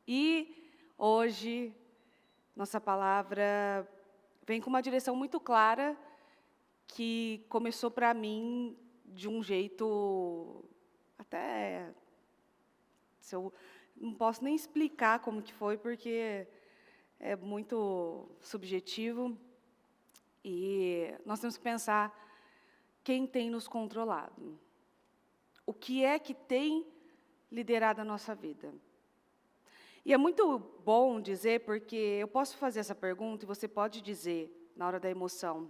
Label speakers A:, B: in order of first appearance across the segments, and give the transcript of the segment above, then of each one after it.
A: E hoje, nossa palavra vem com uma direção muito clara, que começou para mim de um jeito, até, se eu não posso nem explicar como que foi, porque é muito subjetivo, e nós temos que pensar quem tem nos controlado. O que é que tem liderado a nossa vida? E é muito bom dizer, porque eu posso fazer essa pergunta e você pode dizer, na hora da emoção,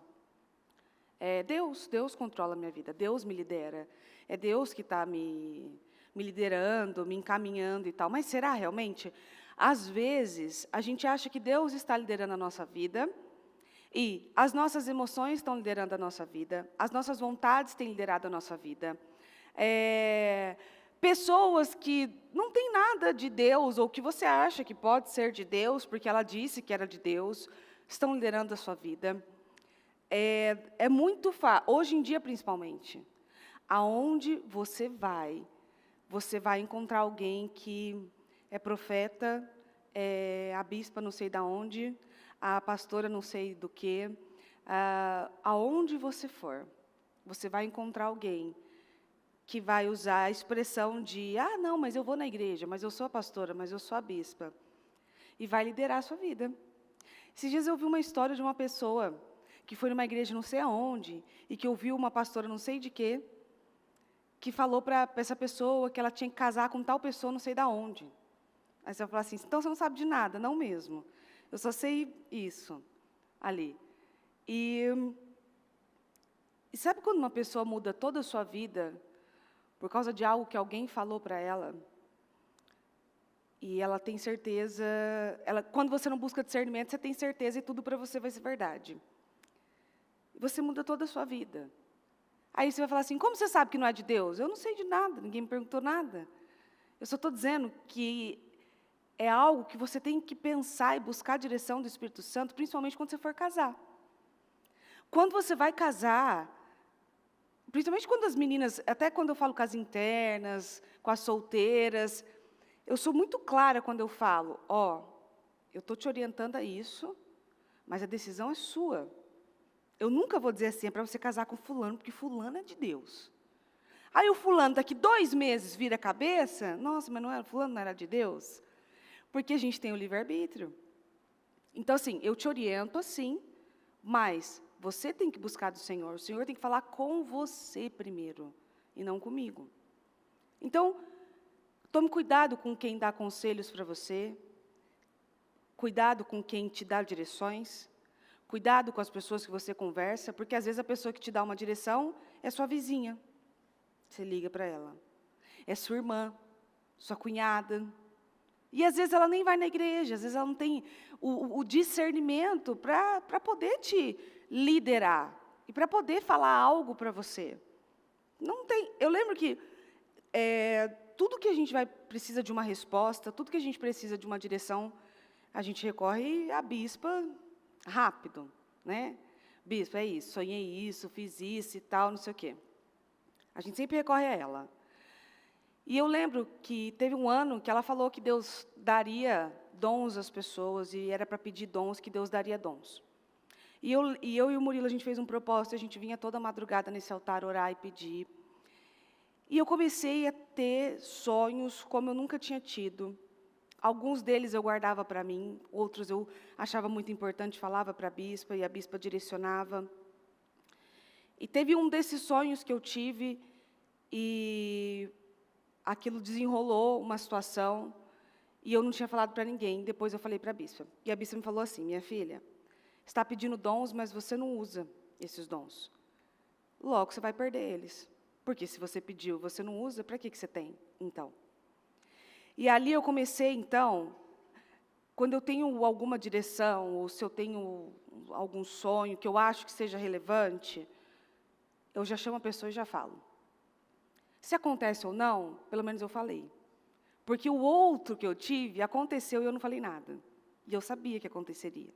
A: Deus controla a minha vida, Deus me lidera, é Deus que está me liderando, me encaminhando e tal. Mas será realmente? Às vezes, a gente acha que Deus está liderando a nossa vida, e as nossas emoções estão liderando a nossa vida, as nossas vontades têm liderado a nossa vida. Pessoas que não têm nada de Deus, ou que você acha que pode ser de Deus, porque ela disse que era de Deus, estão liderando a sua vida. É muito fácil, hoje em dia principalmente, aonde você vai encontrar alguém que é profeta, a bispa não sei de onde, a pastora não sei do que, aonde você for, você vai encontrar alguém que vai usar a expressão de, não, mas eu vou na igreja, mas eu sou a pastora, mas eu sou a bispa, e vai liderar a sua vida. Esses dias eu ouvi uma história de uma pessoa que foi numa igreja não sei aonde, e que ouviu uma pastora não sei de quê, que falou para essa pessoa que ela tinha que casar com tal pessoa não sei de onde. Aí você vai falar assim, então você não sabe de nada, não mesmo. Eu só sei isso, ali. E sabe quando uma pessoa muda toda a sua vida por causa de algo que alguém falou para ela? E ela tem certeza, quando você não busca discernimento, você tem certeza e tudo para você vai ser verdade. Você muda toda a sua vida. Aí você vai falar assim, como você sabe que não é de Deus? Eu não sei de nada, ninguém me perguntou nada. Eu só estou dizendo que é algo que você tem que pensar e buscar a direção do Espírito Santo, principalmente quando você for casar. Quando você vai casar, principalmente quando as meninas, até quando eu falo com as internas, com as solteiras, eu sou muito clara quando eu falo, eu estou te orientando a isso, mas a decisão é sua. Eu nunca vou dizer assim, é para você casar com fulano, porque fulano é de Deus. Aí o fulano, daqui 2 meses, vira a cabeça, nossa, mas fulano não era de Deus? Porque a gente tem o livre-arbítrio. Então, assim, eu te oriento assim, mas você tem que buscar do Senhor. O Senhor tem que falar com você primeiro, e não comigo. Então, tome cuidado com quem dá conselhos para você, cuidado com quem te dá direções, cuidado com as pessoas que você conversa, porque às vezes a pessoa que te dá uma direção é sua vizinha. Você liga para ela. É sua irmã, sua cunhada. E às vezes ela nem vai na igreja, às vezes ela não tem o discernimento para poder te liderar e para poder falar algo para você. Não tem. Eu lembro que tudo que a gente precisa de uma resposta, tudo que a gente precisa de uma direção, a gente recorre à bispa rápido, né? Bispa, é isso, sonhei isso, fiz isso e tal, não sei o quê. A gente sempre recorre a ela. E eu lembro que teve um ano que ela falou que Deus daria dons às pessoas, e era para pedir dons, que Deus daria dons. E eu e o Murilo, a gente fez um propósito, a gente vinha toda madrugada nesse altar orar e pedir. E eu comecei a ter sonhos como eu nunca tinha tido. Alguns deles eu guardava para mim, outros eu achava muito importante, falava para a bispa, e a bispa direcionava. E teve um desses sonhos que eu tive, e aquilo desenrolou uma situação, e eu não tinha falado para ninguém. Depois eu falei para a bispa. E a bispa me falou assim, minha filha, você está pedindo dons, mas você não usa esses dons. Logo, você vai perder eles. Porque se você pediu, você não usa, para que você tem, então? E ali eu comecei, então, quando eu tenho alguma direção, ou se eu tenho algum sonho que eu acho que seja relevante, eu já chamo a pessoa e já falo. Se acontece ou não, pelo menos eu falei. Porque o outro que eu tive, aconteceu e eu não falei nada. E eu sabia que aconteceria.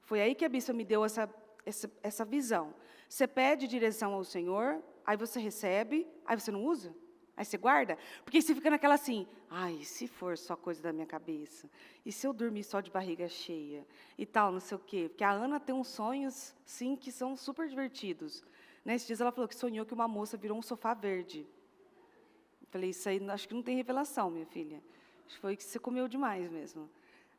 A: Foi aí que a bispa me deu essa visão. Você pede direção ao Senhor, aí você recebe, aí você não usa? Aí você guarda, porque você fica naquela assim, ai, se for só coisa da minha cabeça, e se eu dormir só de barriga cheia, e tal, não sei o quê. Porque a Ana tem uns sonhos, sim, que são super divertidos. Nesses dias ela falou que sonhou que uma moça virou um sofá verde. Eu falei, isso aí acho que não tem revelação, minha filha. Acho que foi que você comeu demais mesmo,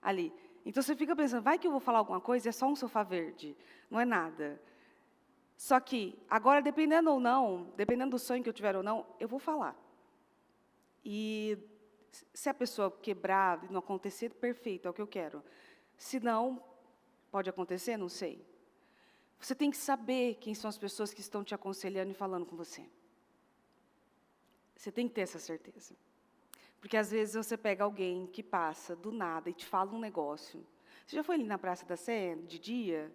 A: ali. Então você fica pensando, vai que eu vou falar alguma coisa e é só um sofá verde, não é nada. Só que, agora, dependendo ou não, dependendo do sonho que eu tiver ou não, eu vou falar. E se a pessoa quebrar e não acontecer, perfeito, é o que eu quero. Se não, pode acontecer, não sei. Você tem que saber quem são as pessoas que estão te aconselhando e falando com você. Você tem que ter essa certeza. Porque, às vezes, você pega alguém que passa do nada e te fala um negócio. Você já foi ali na Praça da Sé, de dia?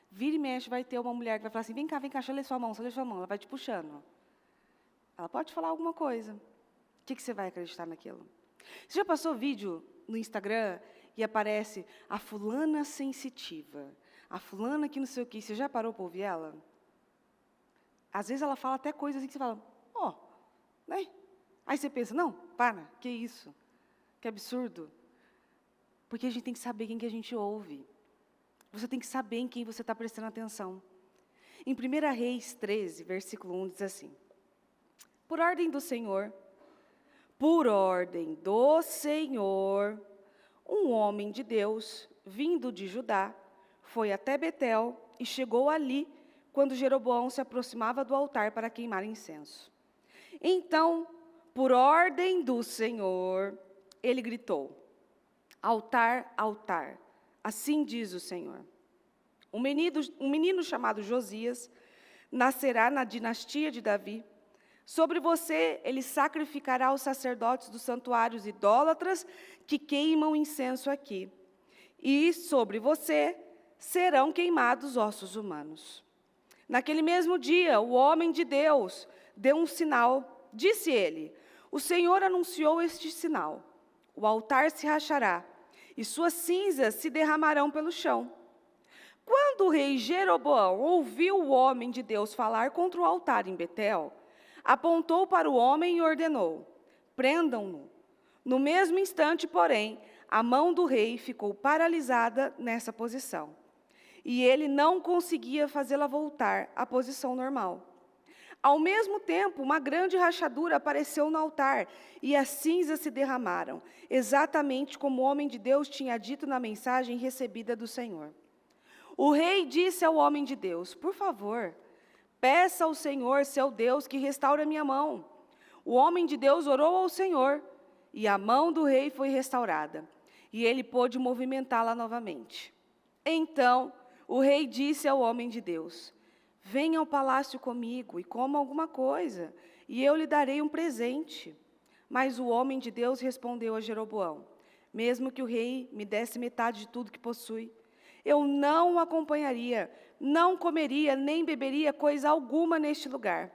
A: Vira e mexe, vai ter uma mulher que vai falar assim, vem cá, deixa eu ler sua mão, ela vai te puxando. Ela pode falar alguma coisa. O que você vai acreditar naquilo? Você já passou vídeo no Instagram e aparece a fulana sensitiva, a fulana que não sei o quê, você já parou para ouvir ela? Às vezes ela fala até coisas assim que você fala, né? Aí você pensa, não, para, que isso? Que absurdo. Porque a gente tem que saber quem que a gente ouve. Você tem que saber em quem você está prestando atenção. Em 1 Reis 13, versículo 1, diz assim, por ordem do Senhor, um homem de Deus, vindo de Judá, foi até Betel e chegou ali quando Jeroboão se aproximava do altar para queimar incenso. Então, por ordem do Senhor, ele gritou, altar, altar, assim diz o Senhor. Um menino chamado Josias nascerá na dinastia de Davi. Sobre você, ele sacrificará os sacerdotes dos santuários idólatras que queimam incenso aqui. E sobre você serão queimados ossos humanos. Naquele mesmo dia, o homem de Deus deu um sinal. Disse ele, o Senhor anunciou este sinal. O altar se rachará e suas cinzas se derramarão pelo chão. Quando o rei Jeroboão ouviu o homem de Deus falar contra o altar em Betel, apontou para o homem e ordenou, prendam-no. No mesmo instante, porém, a mão do rei ficou paralisada nessa posição. E ele não conseguia fazê-la voltar à posição normal. Ao mesmo tempo, uma grande rachadura apareceu no altar, e as cinzas se derramaram, exatamente como o homem de Deus tinha dito na mensagem recebida do Senhor. O rei disse ao homem de Deus, por favor, peça ao Senhor, seu Deus, que restaure a minha mão. O homem de Deus orou ao Senhor, e a mão do rei foi restaurada, e ele pôde movimentá-la novamente. Então, o rei disse ao homem de Deus, venha ao palácio comigo e coma alguma coisa, e eu lhe darei um presente. Mas o homem de Deus respondeu a Jeroboão, mesmo que o rei me desse metade de tudo que possui, eu não o acompanharia, não comeria, nem beberia coisa alguma neste lugar.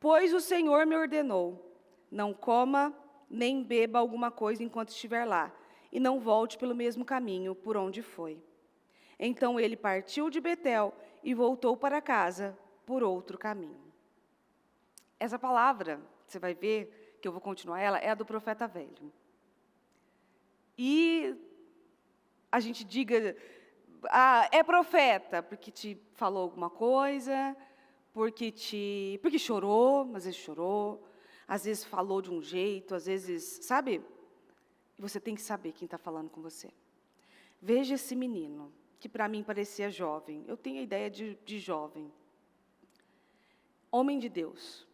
A: Pois o Senhor me ordenou, não coma, nem beba alguma coisa enquanto estiver lá, e não volte pelo mesmo caminho por onde foi. Então ele partiu de Betel e voltou para casa por outro caminho. Essa palavra, você vai ver, que eu vou continuar ela, é a do profeta velho. E a gente diga, é profeta, porque te falou alguma coisa, porque chorou, às vezes falou de um jeito, às vezes, sabe? Você tem que saber quem está falando com você. Veja esse menino, que para mim parecia jovem. Eu tenho a ideia de jovem. Homem de Deus.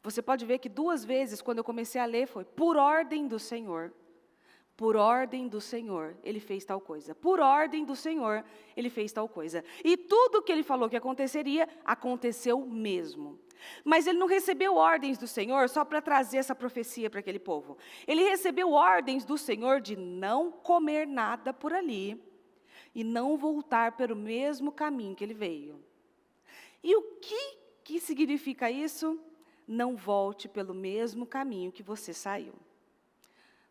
A: Você pode ver que 2 vezes, quando eu comecei a ler, foi por ordem do Senhor. Por ordem do Senhor, ele fez tal coisa. Por ordem do Senhor, ele fez tal coisa. E tudo que ele falou que aconteceria, aconteceu mesmo. Mas ele não recebeu ordens do Senhor só para trazer essa profecia para aquele povo. Ele recebeu ordens do Senhor de não comer nada por ali e não voltar pelo mesmo caminho que ele veio. E o que significa isso? Não volte pelo mesmo caminho que você saiu.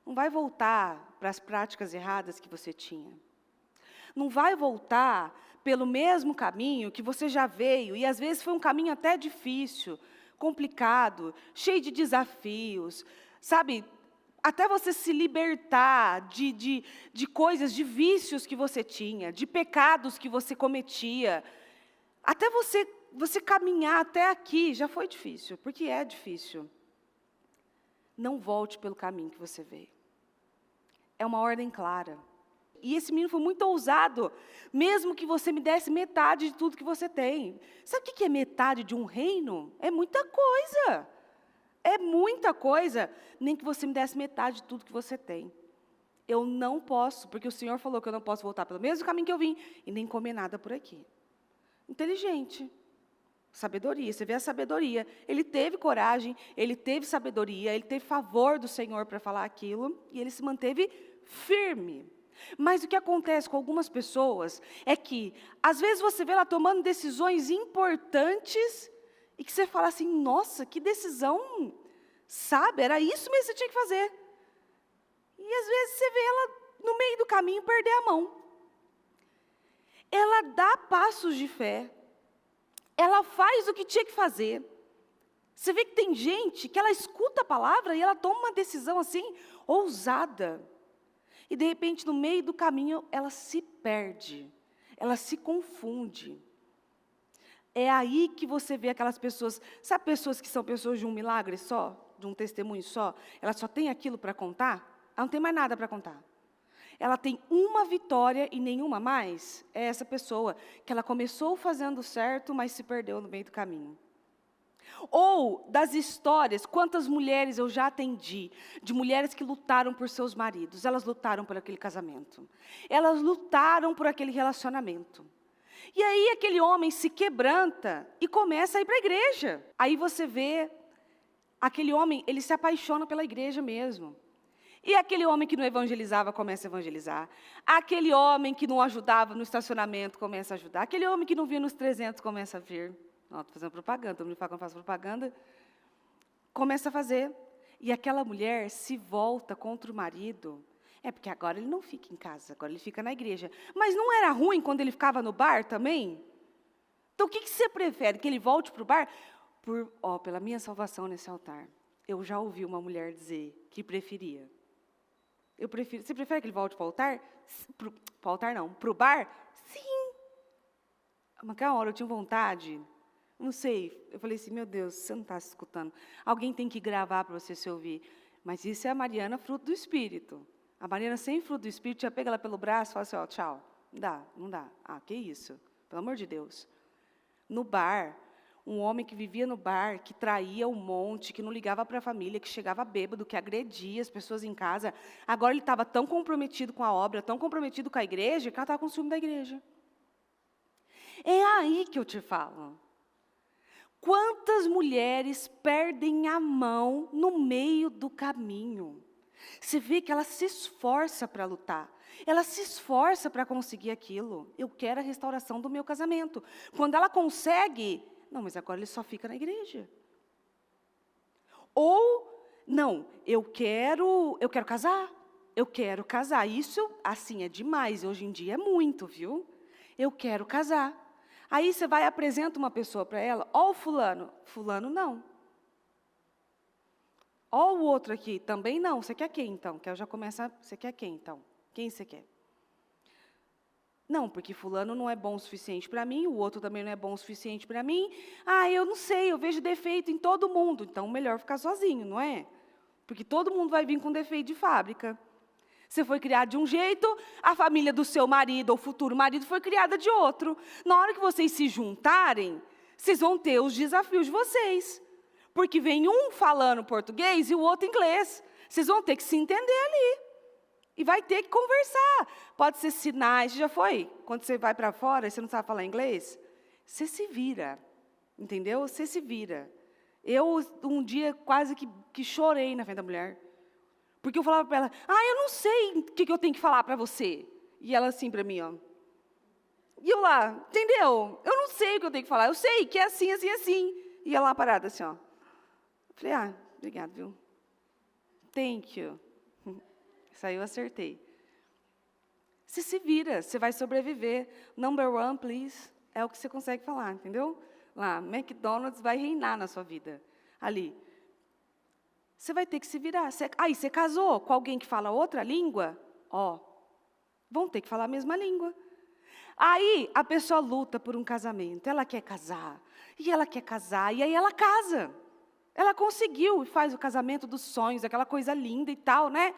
A: Não vai voltar para as práticas erradas que você tinha. Não vai voltar pelo mesmo caminho que você já veio, e às vezes foi um caminho até difícil, complicado, cheio de desafios, sabe? Até você se libertar de coisas, de vícios que você tinha, de pecados que você cometia. Até você caminhar até aqui já foi difícil, porque é difícil. Não volte pelo caminho que você veio. É uma ordem clara. E esse menino foi muito ousado, mesmo que você me desse metade de tudo que você tem. Sabe o que é metade de um reino? É muita coisa. É muita coisa, nem que você me desse metade de tudo que você tem. Eu não posso, porque o Senhor falou que eu não posso voltar pelo mesmo caminho que eu vim, e nem comer nada por aqui. Inteligente. Sabedoria, você vê a sabedoria. Ele teve coragem, ele teve sabedoria, ele teve favor do Senhor para falar aquilo, e ele se manteve firme. Mas o que acontece com algumas pessoas é que, às vezes você vê ela tomando decisões importantes, e que você fala assim, nossa, que decisão, sabe, era isso mesmo que você tinha que fazer. E às vezes você vê ela no meio do caminho perder a mão. Ela dá passos de fé, ela faz o que tinha que fazer. Você vê que tem gente que ela escuta a palavra e ela toma uma decisão assim, ousada. E de repente, no meio do caminho, ela se perde, ela se confunde. É aí que você vê aquelas pessoas, sabe pessoas que são pessoas de um milagre só, de um testemunho só? Ela só tem aquilo para contar? Ela não tem mais nada para contar. Ela tem uma vitória e nenhuma mais. É essa pessoa que ela começou fazendo certo, mas se perdeu no meio do caminho. Ou das histórias, quantas mulheres eu já atendi, de mulheres que lutaram por seus maridos, elas lutaram por aquele casamento, elas lutaram por aquele relacionamento. E aí aquele homem se quebranta e começa a ir para a igreja. Aí você vê, aquele homem, ele se apaixona pela igreja mesmo. E aquele homem que não evangelizava começa a evangelizar. Aquele homem que não ajudava no estacionamento começa a ajudar. Aquele homem que não via nos 300 começa a vir. Não, estou fazendo propaganda, todo mundo fala que eu não faço propaganda. Começa a fazer. E aquela mulher se volta contra o marido. É porque agora ele não fica em casa, agora ele fica na igreja. Mas não era ruim quando ele ficava no bar também? Então o que você prefere? Que ele volte para o bar? Pela minha salvação nesse altar. Eu já ouvi uma mulher dizer que preferia. Você prefere que ele volte para o altar? Para o altar não, para o bar? Sim. Mas aquela hora eu tinha vontade, não sei, eu falei assim, meu Deus, você não está se escutando. Alguém tem que gravar para você se ouvir. Mas isso é a Mariana, fruto do Espírito. A Mariana, sem fruto do Espírito, já pega ela pelo braço e fala assim, tchau. Não dá. Que isso? Pelo amor de Deus. No bar, um homem que vivia no bar, que traía um monte, que não ligava para a família, que chegava bêbado, que agredia as pessoas em casa. Agora ele estava tão comprometido com a obra, tão comprometido com a igreja, que ela estava com ciúme da igreja. É aí que eu te falo. Quantas mulheres perdem a mão no meio do caminho? Você vê que ela se esforça para lutar. Ela se esforça para conseguir aquilo. Eu quero a restauração do meu casamento. Quando ela consegue, não, mas agora ele só fica na igreja. Ou, não, eu quero casar. Eu quero casar. Isso, assim, é demais. Hoje em dia é muito, viu? Eu quero casar. Aí você vai e apresenta uma pessoa para ela. Ó o fulano. Fulano não. Ó o outro aqui, também não. Você quer quem, então? Que eu já começo você quer quem, então? Quem você quer? Não, porque fulano não é bom o suficiente para mim, o outro também não é bom o suficiente para mim. Eu não sei, eu vejo defeito em todo mundo. Então, melhor ficar sozinho, não é? Porque todo mundo vai vir com defeito de fábrica. Você foi criado de um jeito, a família do seu marido ou futuro marido foi criada de outro. Na hora que vocês se juntarem, vocês vão ter os desafios de vocês. Porque vem um falando português e o outro inglês. Vocês vão ter que se entender ali. E vai ter que conversar. Pode ser sinais. Já foi? Quando você vai para fora e você não sabe falar inglês? Você se vira. Entendeu? Você se vira. Eu, um dia, quase que chorei na frente da mulher. Porque eu falava para ela, eu não sei o que eu tenho que falar para você. E ela assim para mim, ó. E eu lá, entendeu? Eu não sei o que eu tenho que falar. Eu sei que é assim, assim, assim. E ela lá parada assim, ó. Falei, obrigado, viu? Thank you. Isso aí eu acertei. Você se vira, você vai sobreviver. Number one, please. É o que você consegue falar, entendeu? Lá, McDonald's vai reinar na sua vida. ali. Você vai ter que se virar. Aí, você casou com alguém que fala outra língua? Vão ter que falar a mesma língua. Aí, a pessoa luta por um casamento. Ela quer casar. E ela quer casar. E aí, ela casa. Ela conseguiu e faz o casamento dos sonhos, aquela coisa linda e tal, né?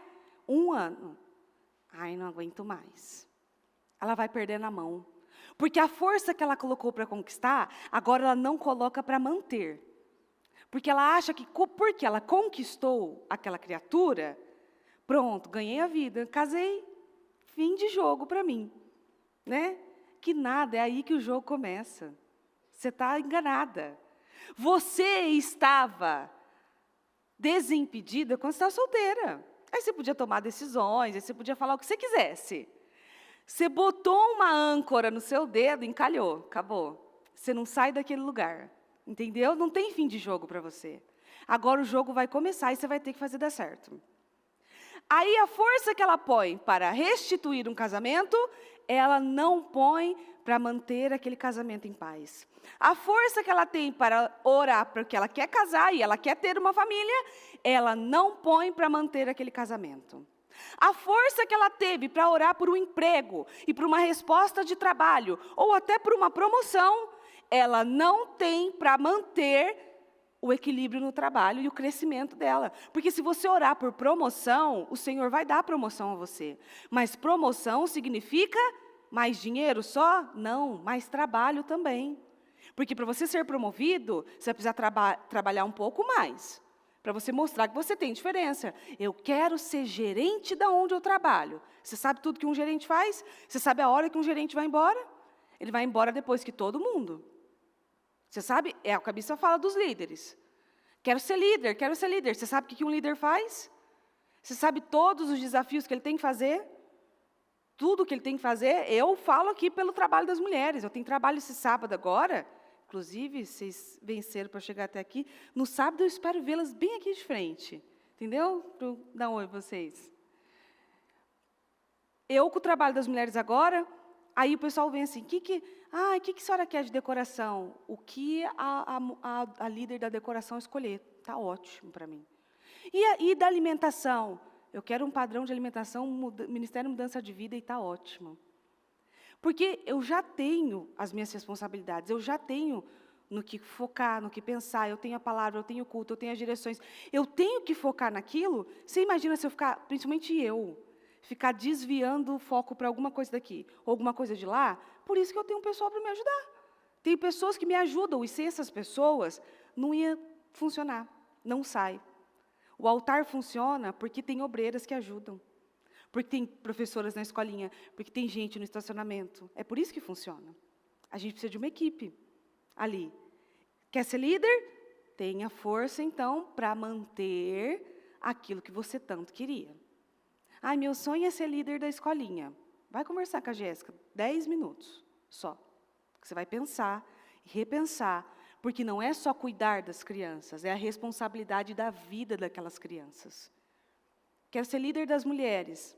A: 1 ano. Ai, não aguento mais. Ela vai perdendo a mão. Porque a força que ela colocou para conquistar, agora ela não coloca para manter. Porque ela acha que, porque ela conquistou aquela criatura, pronto, ganhei a vida, casei, fim de jogo para mim. Né? Que nada, é aí que o jogo começa. Você está enganada. Você estava desimpedida quando você estava solteira. Aí você podia tomar decisões, aí você podia falar o que você quisesse. Você botou uma âncora no seu dedo, encalhou, acabou. Você não sai daquele lugar, entendeu? Não tem fim de jogo para você. Agora o jogo vai começar e você vai ter que fazer dar certo. Aí a força que ela põe para restituir um casamento, ela não põe para manter aquele casamento em paz. A força que ela tem para orar porque ela quer casar e ela quer ter uma família, ela não põe para manter aquele casamento. A força que ela teve para orar por um emprego e por uma resposta de trabalho, ou até por uma promoção, ela não tem para manter o equilíbrio no trabalho e o crescimento dela. Porque se você orar por promoção, o Senhor vai dar promoção a você. Mas promoção significa mais dinheiro só? Não, mais trabalho também. Porque para você ser promovido, você vai precisar trabalhar um pouco mais. Para você mostrar que você tem diferença. Eu quero ser gerente da onde eu trabalho. Você sabe tudo que um gerente faz? Você sabe a hora que um gerente vai embora? Ele vai embora depois que todo mundo. Você sabe? É o que a Bíblia fala dos líderes. Quero ser líder, quero ser líder. Você sabe o que um líder faz? Você sabe todos os desafios que ele tem que fazer? Tudo que ele tem que fazer? Eu falo aqui pelo trabalho das mulheres. Eu tenho trabalho esse sábado agora. Inclusive, vocês venceram para chegar até aqui. No sábado eu espero vê-las bem aqui de frente. Entendeu? Para dar um oi para vocês. Eu com o trabalho das mulheres agora, aí o pessoal vem assim, o que a senhora quer de decoração? O que a líder da decoração escolher? Está ótimo para mim. E da alimentação? Eu quero um padrão de alimentação, Ministério de Mudança de Vida, e está ótimo. Porque eu já tenho as minhas responsabilidades, eu já tenho no que focar, no que pensar, eu tenho a palavra, eu tenho o culto, eu tenho as direções. Eu tenho que focar naquilo. Você imagina se eu ficar, principalmente eu, ficar desviando o foco para alguma coisa daqui, ou alguma coisa de lá? Por isso que eu tenho um pessoal para me ajudar. Tem pessoas que me ajudam, e sem essas pessoas, não ia funcionar, não sai. O altar funciona porque tem obreiras que ajudam, porque tem professoras na escolinha, porque tem gente no estacionamento. É por isso que funciona. A gente precisa de uma equipe ali. Quer ser líder? Tenha força, então, para manter aquilo que você tanto queria. Ai, meu sonho é ser líder da escolinha. Vai conversar com a Jéssica, 10 minutos só. Você vai pensar, repensar, porque não é só cuidar das crianças, é a responsabilidade da vida daquelas crianças. Quero ser líder das mulheres.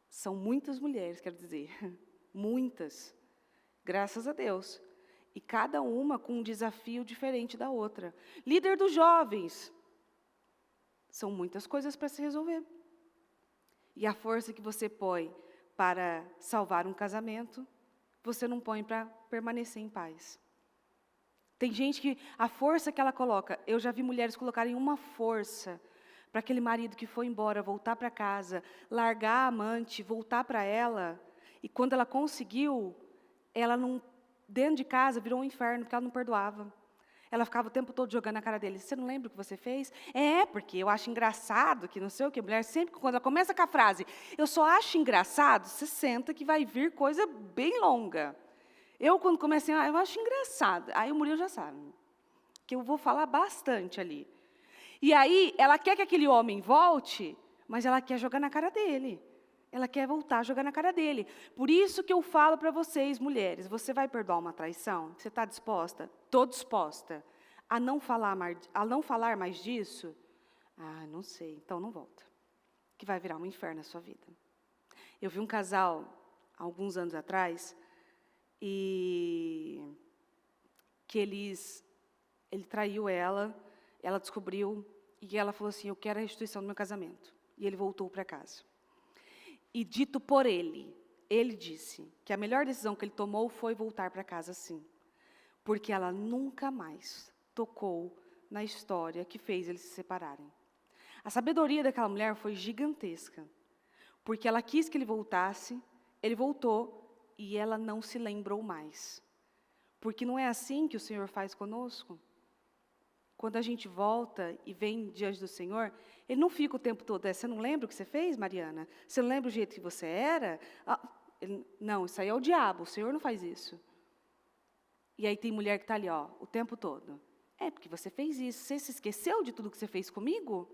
A: São muitas mulheres, quero dizer, muitas, graças a Deus. E cada uma com um desafio diferente da outra. Líder dos jovens. São muitas coisas para se resolver. E a força que você põe para salvar um casamento, você não põe para permanecer em paz. Tem gente que, a força que ela coloca, eu já vi mulheres colocarem uma força para aquele marido que foi embora, voltar para casa, largar a amante, voltar para ela, e quando ela conseguiu, ela não, dentro de casa virou um inferno, porque ela não perdoava. Ela ficava o tempo todo jogando na cara dele. Você não lembra o que você fez? Porque eu acho engraçado que não sei o que. A mulher sempre, quando ela começa com a frase, eu só acho engraçado, você senta que vai vir coisa bem longa. Eu, quando comecei, eu acho engraçado. Aí o Murilo já sabe, que eu vou falar bastante ali. E aí, ela quer que aquele homem volte, mas ela quer jogar na cara dele. Ela quer voltar a jogar na cara dele. Por isso que eu falo para vocês, mulheres, você vai perdoar uma traição? Você está disposta? Estou disposta a não falar mais disso? Ah, não sei, então não volta. Que vai virar um inferno na sua vida. Eu vi um casal, há alguns anos atrás, e que eles Ele traiu ela descobriu, e ela falou assim, eu quero a restituição do meu casamento. E ele voltou para casa. E dito por ele disse que a melhor decisão que ele tomou foi voltar para casa sim. Porque ela nunca mais tocou na história que fez eles se separarem. A sabedoria daquela mulher foi gigantesca. Porque ela quis que ele voltasse, ele voltou, e ela não se lembrou mais. Porque não é assim que o Senhor faz conosco? Quando a gente volta e vem diante do Senhor, Ele não fica o tempo todo, você não lembra o que você fez, Mariana? Você não lembra o jeito que você era? Não, isso aí é o diabo, o Senhor não faz isso. E aí tem mulher que está ali, o tempo todo. É, porque você fez isso, você se esqueceu de tudo que você fez comigo?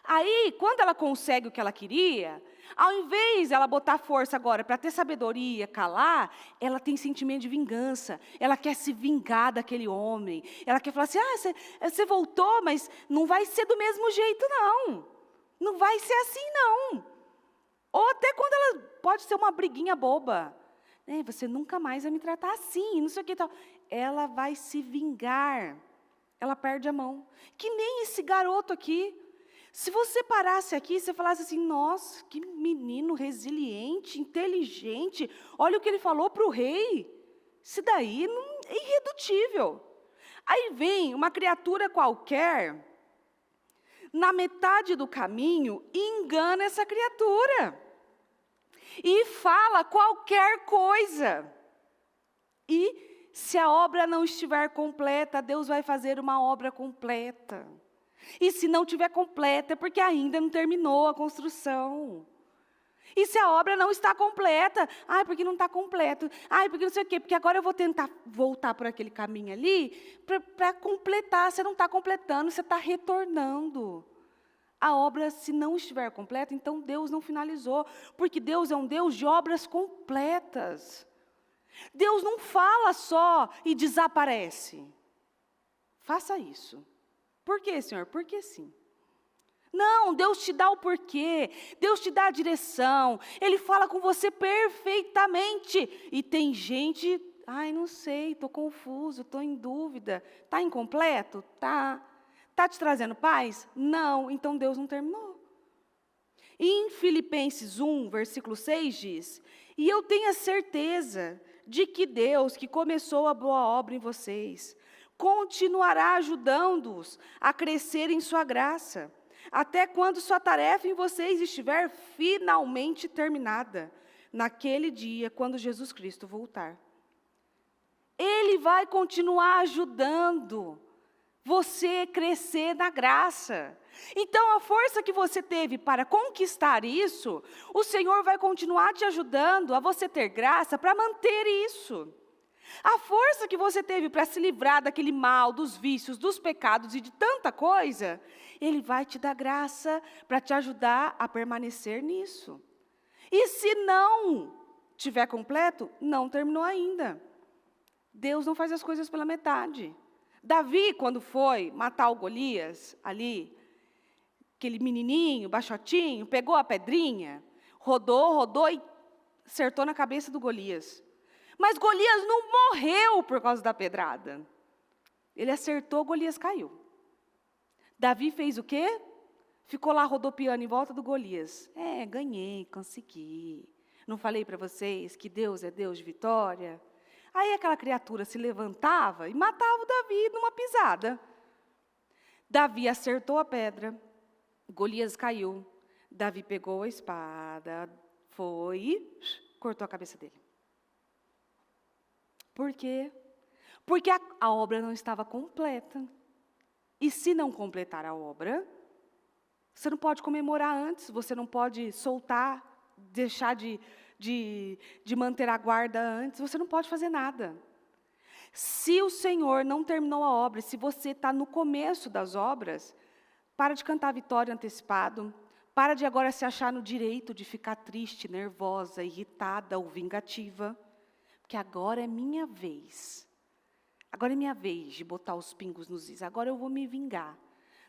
A: Aí, quando ela consegue o que ela queria, ao invés de ela botar força agora para ter sabedoria, calar, ela tem sentimento de vingança. Ela quer se vingar daquele homem. Ela quer falar assim, você voltou, mas não vai ser do mesmo jeito, não. Não vai ser assim, não. Ou até quando ela pode ser uma briguinha boba. Você nunca mais vai me tratar assim, não sei o que tal. Ela vai se vingar. Ela perde a mão. Que nem esse garoto aqui. Se você parasse aqui, você falasse assim, nossa, que menino resiliente, inteligente, olha o que ele falou para o rei. Isso daí é irredutível. Aí vem uma criatura qualquer, na metade do caminho, e engana essa criatura. E fala qualquer coisa. E se a obra não estiver completa, Deus vai fazer uma obra completa. E se não tiver completa, é porque ainda não terminou a construção. E se a obra não está completa, porque não está completo. Porque não sei o quê, porque agora eu vou tentar voltar por aquele caminho ali, para completar. Você não está completando, você está retornando. A obra, se não estiver completa, então Deus não finalizou. Porque Deus é um Deus de obras completas. Deus não fala só e desaparece. Faça isso. Por quê, Senhor? Porque sim. Não, Deus te dá o porquê, Deus te dá a direção, Ele fala com você perfeitamente. E tem gente, não sei, estou confuso, estou em dúvida. Está incompleto? Tá. Está te trazendo paz? Não, então Deus não terminou. E em Filipenses 1, versículo 6 diz, e eu tenho a certeza de que Deus, que começou a boa obra em vocês, continuará ajudando-os a crescer em sua graça, até quando sua tarefa em vocês estiver finalmente terminada, naquele dia, quando Jesus Cristo voltar. Ele vai continuar ajudando você a crescer na graça. Então, a força que você teve para conquistar isso, o Senhor vai continuar te ajudando a você ter graça para manter isso. A força que você teve para se livrar daquele mal, dos vícios, dos pecados e de tanta coisa, Ele vai te dar graça para te ajudar a permanecer nisso. E se não tiver completo, não terminou ainda. Deus não faz as coisas pela metade. Davi, quando foi matar o Golias, ali, aquele menininho, baixotinho, pegou a pedrinha, rodou e acertou na cabeça do Golias. Mas Golias não morreu por causa da pedrada. Ele acertou, Golias caiu. Davi fez o quê? Ficou lá rodopiando em volta do Golias. Ganhei, consegui. Não falei para vocês que Deus é Deus de vitória? Aí aquela criatura se levantava e matava o Davi numa pisada. Davi acertou a pedra, Golias caiu. Davi pegou a espada, foi e cortou a cabeça dele. Por quê? Porque a obra não estava completa. E se não completar a obra, você não pode comemorar antes, você não pode soltar, deixar de manter a guarda antes, você não pode fazer nada. Se o Senhor não terminou a obra, se você está no começo das obras, para de cantar vitória antecipado, para de agora se achar no direito de ficar triste, nervosa, irritada ou vingativa. Porque agora é minha vez. Agora é minha vez de botar os pingos nos is. Agora eu vou me vingar.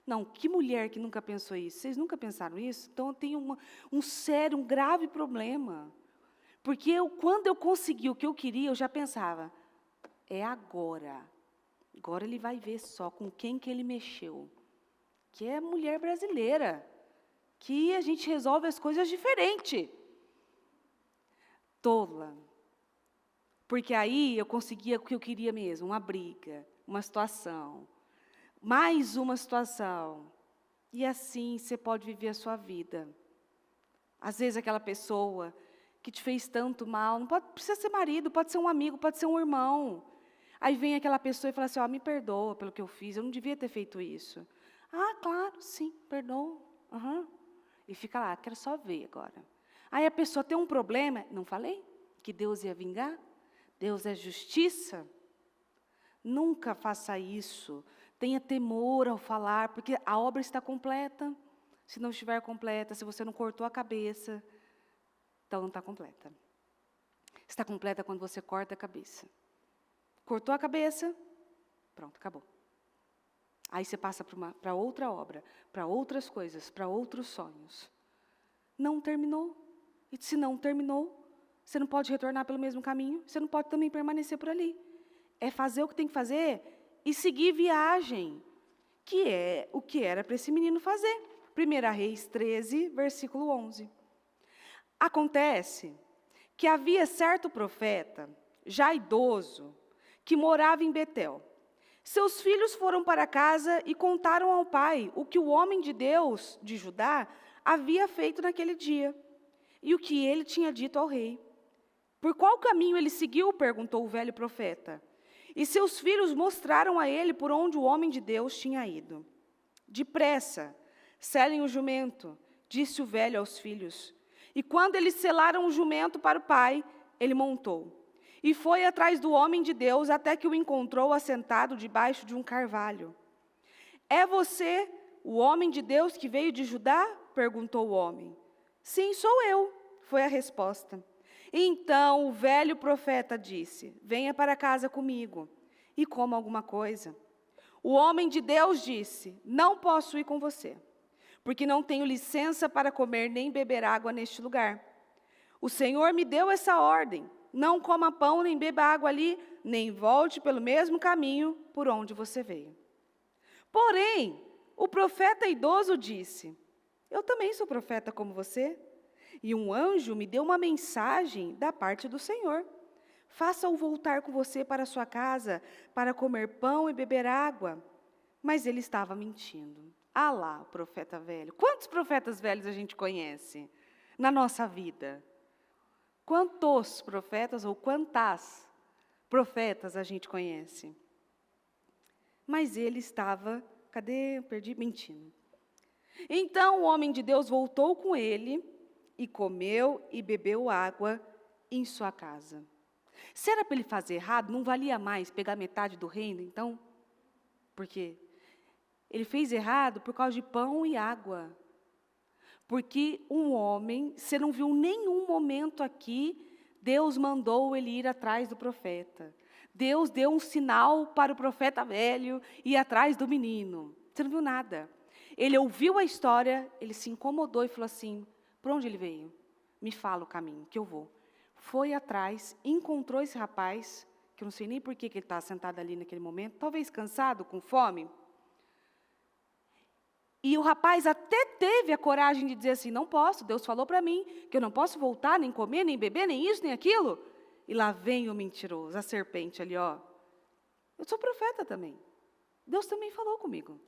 A: Não, que mulher que nunca pensou isso? Vocês nunca pensaram isso? Então eu tenho um grave problema. Porque quando eu consegui o que eu queria, eu já pensava, é agora. Agora ele vai ver só com quem que ele mexeu. Que é mulher brasileira. Que a gente resolve as coisas diferente. Tola. Porque aí eu conseguia o que eu queria mesmo, uma briga, uma situação, mais uma situação. E assim você pode viver a sua vida. Às vezes aquela pessoa que te fez tanto mal, não precisa ser marido, pode ser um amigo, pode ser um irmão. Aí vem aquela pessoa e fala assim, me perdoa pelo que eu fiz, eu não devia ter feito isso. Ah, claro, sim, perdoa. Uhum. E fica lá, quero só ver agora. Aí a pessoa tem um problema, não falei que Deus ia vingar? Deus é justiça? Nunca faça isso. Tenha temor ao falar, porque a obra está completa. Se não estiver completa, se você não cortou a cabeça, então não está completa. Está completa quando você corta a cabeça. Cortou a cabeça, pronto, acabou. Aí você passa para outra obra, para outras coisas, para outros sonhos. Não terminou. E se não terminou, você não pode retornar pelo mesmo caminho, você não pode também permanecer por ali. É fazer o que tem que fazer e seguir viagem, que é o que era para esse menino fazer. 1 Reis 13, versículo 11. Acontece que havia certo profeta, já idoso, que morava em Betel. Seus filhos foram para casa e contaram ao pai o que o homem de Deus, de Judá, havia feito naquele dia, e o que ele tinha dito ao rei. Por qual caminho ele seguiu? Perguntou o velho profeta. E seus filhos mostraram a ele por onde o homem de Deus tinha ido. Depressa, selem o jumento, disse o velho aos filhos. E quando eles selaram o jumento para o pai, ele montou. E foi atrás do homem de Deus até que o encontrou assentado debaixo de um carvalho. É você, o homem de Deus que veio de Judá? Perguntou o homem. Sim, sou eu, foi a resposta. Então o velho profeta disse, venha para casa comigo e coma alguma coisa. O homem de Deus disse, não posso ir com você, porque não tenho licença para comer nem beber água neste lugar. O Senhor me deu essa ordem, não coma pão nem beba água ali, nem volte pelo mesmo caminho por onde você veio. Porém, o profeta idoso disse, eu também sou profeta como você. E um anjo me deu uma mensagem da parte do Senhor. Faça-o voltar com você para sua casa, para comer pão e beber água. Mas ele estava mentindo. Ah lá, o profeta velho. Quantos profetas velhos a gente conhece na nossa vida? Quantos profetas ou quantas profetas a gente conhece? Mas ele estava, mentindo. Então o homem de Deus voltou com ele, e comeu e bebeu água em sua casa. Se era para ele fazer errado, não valia mais pegar metade do reino, então? Porque ele fez errado por causa de pão e água. Porque um homem, você não viu nenhum momento aqui, Deus mandou ele ir atrás do profeta. Deus deu um sinal para o profeta velho ir atrás do menino. Você não viu nada. Ele ouviu a história, ele se incomodou e falou assim, por onde ele veio? Me fala o caminho, que eu vou. Foi atrás, encontrou esse rapaz, que eu não sei nem por que ele está sentado ali naquele momento, talvez cansado, com fome. E o rapaz até teve a coragem de dizer assim, não posso, Deus falou para mim, que eu não posso voltar, nem comer, nem beber, nem isso, nem aquilo. E lá vem o mentiroso, a serpente ali, ó. Eu sou profeta também. Deus também falou comigo.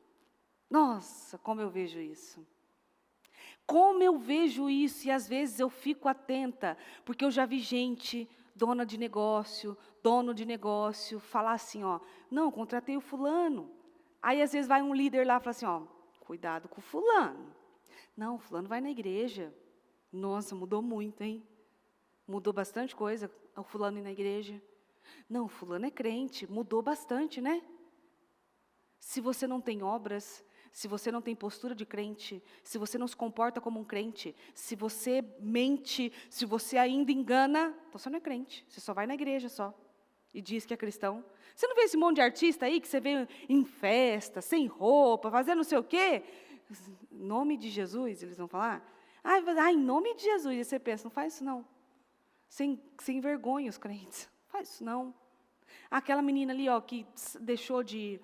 A: Nossa, como eu vejo isso. Como eu vejo isso, e às vezes eu fico atenta, porque eu já vi gente, dono de negócio, falar assim, ó, não, contratei o fulano. Aí às vezes vai um líder lá e fala assim, ó, cuidado com o fulano. Não, o fulano vai na igreja. Nossa, mudou muito, hein? Mudou bastante coisa, o fulano ir na igreja. Não, o fulano é crente, mudou bastante, né? Se você não tem obras, se você não tem postura de crente, se você não se comporta como um crente, se você mente, se você ainda engana, então você não é crente, você só vai na igreja só, e diz que é cristão. Você não vê esse monte de artista aí, que você vê em festa, sem roupa, fazendo não sei o quê? Em nome de Jesus, eles vão falar? Em nome de Jesus, e você pensa, não faz isso não. Sem vergonha os crentes, não faz isso não. Aquela menina ali, ó, que deixou de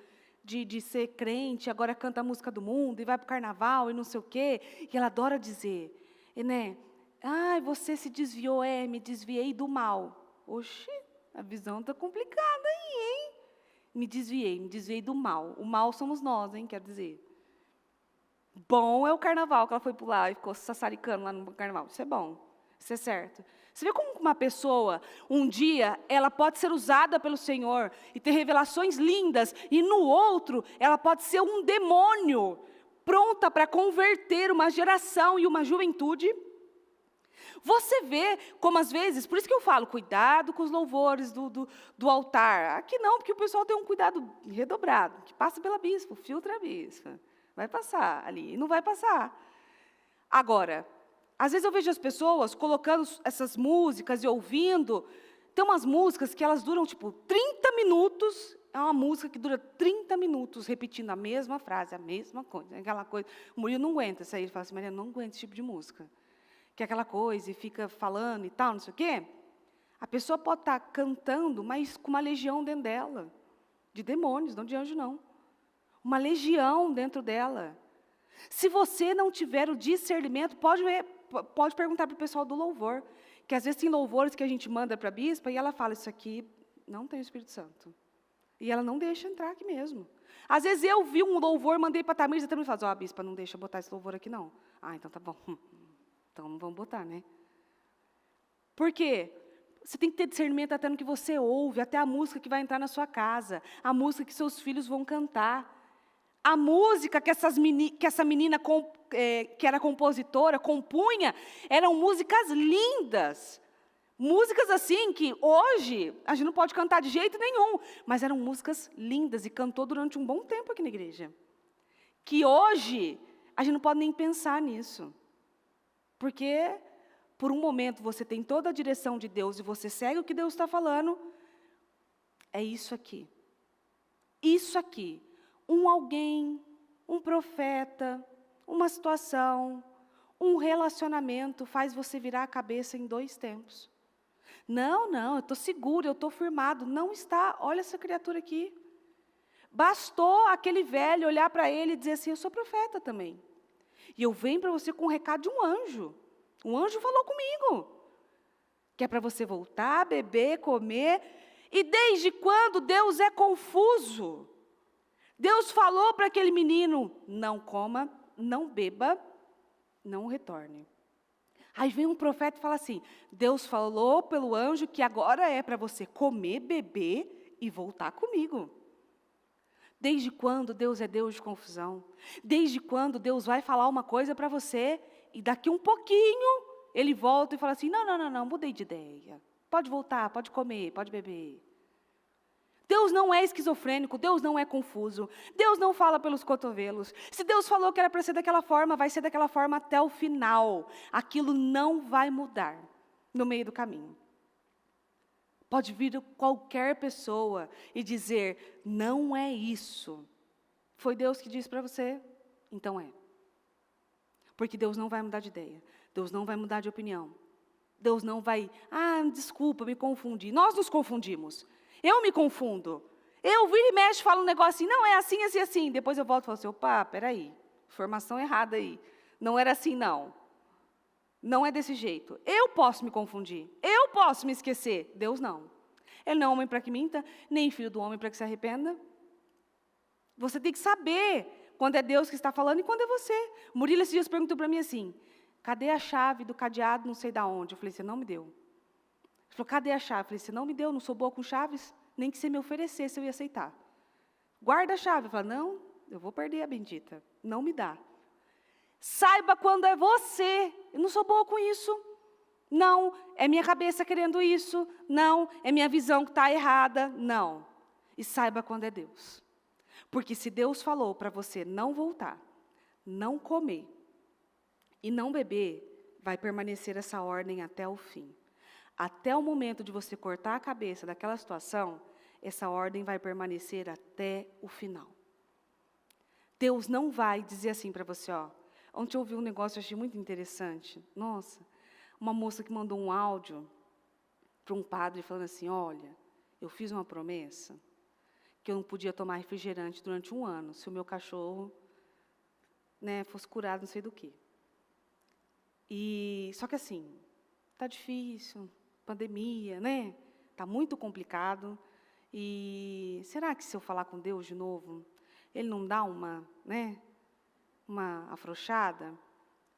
A: ser crente, agora canta a música do mundo, e vai para o carnaval, e não sei o quê, e ela adora dizer, né? Ai, você se desviou, me desviei do mal. Oxi, a visão está complicada aí, hein? Me desviei do mal. O mal somos nós, hein, quer dizer. Bom é o carnaval, que ela foi pular e ficou sassaricando lá no carnaval. Isso é bom, isso é certo. Você vê como uma pessoa, um dia, ela pode ser usada pelo Senhor e ter revelações lindas, e no outro, ela pode ser um demônio, pronta para converter uma geração e uma juventude. Você vê como às vezes, por isso que eu falo, cuidado com os louvores do altar. Aqui não, porque o pessoal tem um cuidado redobrado, que passa pela bispa, filtra a bispa. Vai passar ali, não vai passar. Agora, às vezes eu vejo as pessoas colocando essas músicas e ouvindo. Tem umas músicas que elas duram, 30 minutos. É uma música que dura 30 minutos, repetindo a mesma frase, a mesma coisa. Aquela coisa. O Murilo não aguenta isso aí. Ele fala assim, Maria, não aguento esse tipo de música. Que é aquela coisa, e fica falando e tal, não sei o quê. A pessoa pode estar cantando, mas com uma legião dentro dela. De demônios, não de anjo, não. Uma legião dentro dela. Se você não tiver o discernimento, pode perguntar para o pessoal do louvor, que às vezes tem louvores que a gente manda para a bispa, e ela fala, isso aqui não tem o Espírito Santo. E ela não deixa entrar aqui mesmo. Às vezes eu vi um louvor, mandei para a Tamires, e a Tamires fala, bispa, não deixa botar esse louvor aqui não. Ah, então tá bom. Então não vamos botar, né? Por quê? Você tem que ter discernimento até no que você ouve, até a música que vai entrar na sua casa, a música que seus filhos vão cantar. A música que essa menina, que era compositora, compunha, eram músicas lindas. Músicas assim que hoje a gente não pode cantar de jeito nenhum, mas eram músicas lindas e cantou durante um bom tempo aqui na igreja. Que hoje a gente não pode nem pensar nisso. Porque por um momento você tem toda a direção de Deus e você segue o que Deus está falando. É isso aqui. Isso aqui. Alguém, um profeta, uma situação, um relacionamento faz você virar a cabeça em 2 tempos. Não, eu estou seguro, eu estou firmado. Não está, olha essa criatura aqui. Bastou aquele velho olhar para ele e dizer assim, eu sou profeta também. E eu venho para você com um recado de um anjo. Um anjo falou comigo. Que é para você voltar, beber, comer. E desde quando Deus é confuso? Deus falou para aquele menino, não coma, não beba, não retorne. Aí vem um profeta e fala assim, Deus falou pelo anjo que agora é para você comer, beber e voltar comigo. Desde quando Deus é Deus de confusão? Desde quando Deus vai falar uma coisa para você e daqui um pouquinho Ele volta e fala assim, não, mudei de ideia. Pode voltar, pode comer, pode beber. Deus não é esquizofrênico, Deus não é confuso, Deus não fala pelos cotovelos. Se Deus falou que era para ser daquela forma, vai ser daquela forma até o final. Aquilo não vai mudar no meio do caminho. Pode vir qualquer pessoa e dizer, não é isso. Foi Deus que disse para você? Então é. Porque Deus não vai mudar de ideia, Deus não vai mudar de opinião. Deus não vai, desculpa, me confundi. Nós nos confundimos. Eu me confundo. Eu viro e mexo, falo um negócio assim, não, é assim, assim, assim. Depois eu volto e falo assim, opa, peraí, informação errada aí. Não era assim, não. Não é desse jeito. Eu posso me confundir. Eu posso me esquecer. Deus não. Ele não é homem para que minta, nem filho do homem para que se arrependa. Você tem que saber quando é Deus que está falando e quando é você. Murilo esses dias perguntou para mim assim, cadê a chave do cadeado não sei da onde? Eu falei, você não me deu. Ele falou, cadê a chave? Eu falei, você não me deu, não sou boa com chaves, nem que você me oferecesse, eu ia aceitar. Guarda a chave. Eu falei, não, eu vou perder a bendita, não me dá. Saiba quando é você, eu não sou boa com isso. Não, é minha cabeça querendo isso. Não, é minha visão que está errada. Não. E saiba quando é Deus. Porque se Deus falou para você não voltar, não comer e não beber, vai permanecer essa ordem até o fim. Até o momento de você cortar a cabeça daquela situação, essa ordem vai permanecer até o final. Deus não vai dizer assim para você, ontem eu ouvi um negócio, eu achei muito interessante. Nossa, uma moça que mandou um áudio para um padre falando assim, olha, eu fiz uma promessa que eu não podia tomar refrigerante durante 1 ano, se o meu cachorro, né, fosse curado não sei do quê. Só que assim, está difícil, pandemia, né? Está muito complicado. E será que se eu falar com Deus de novo, Ele não dá uma afrouxada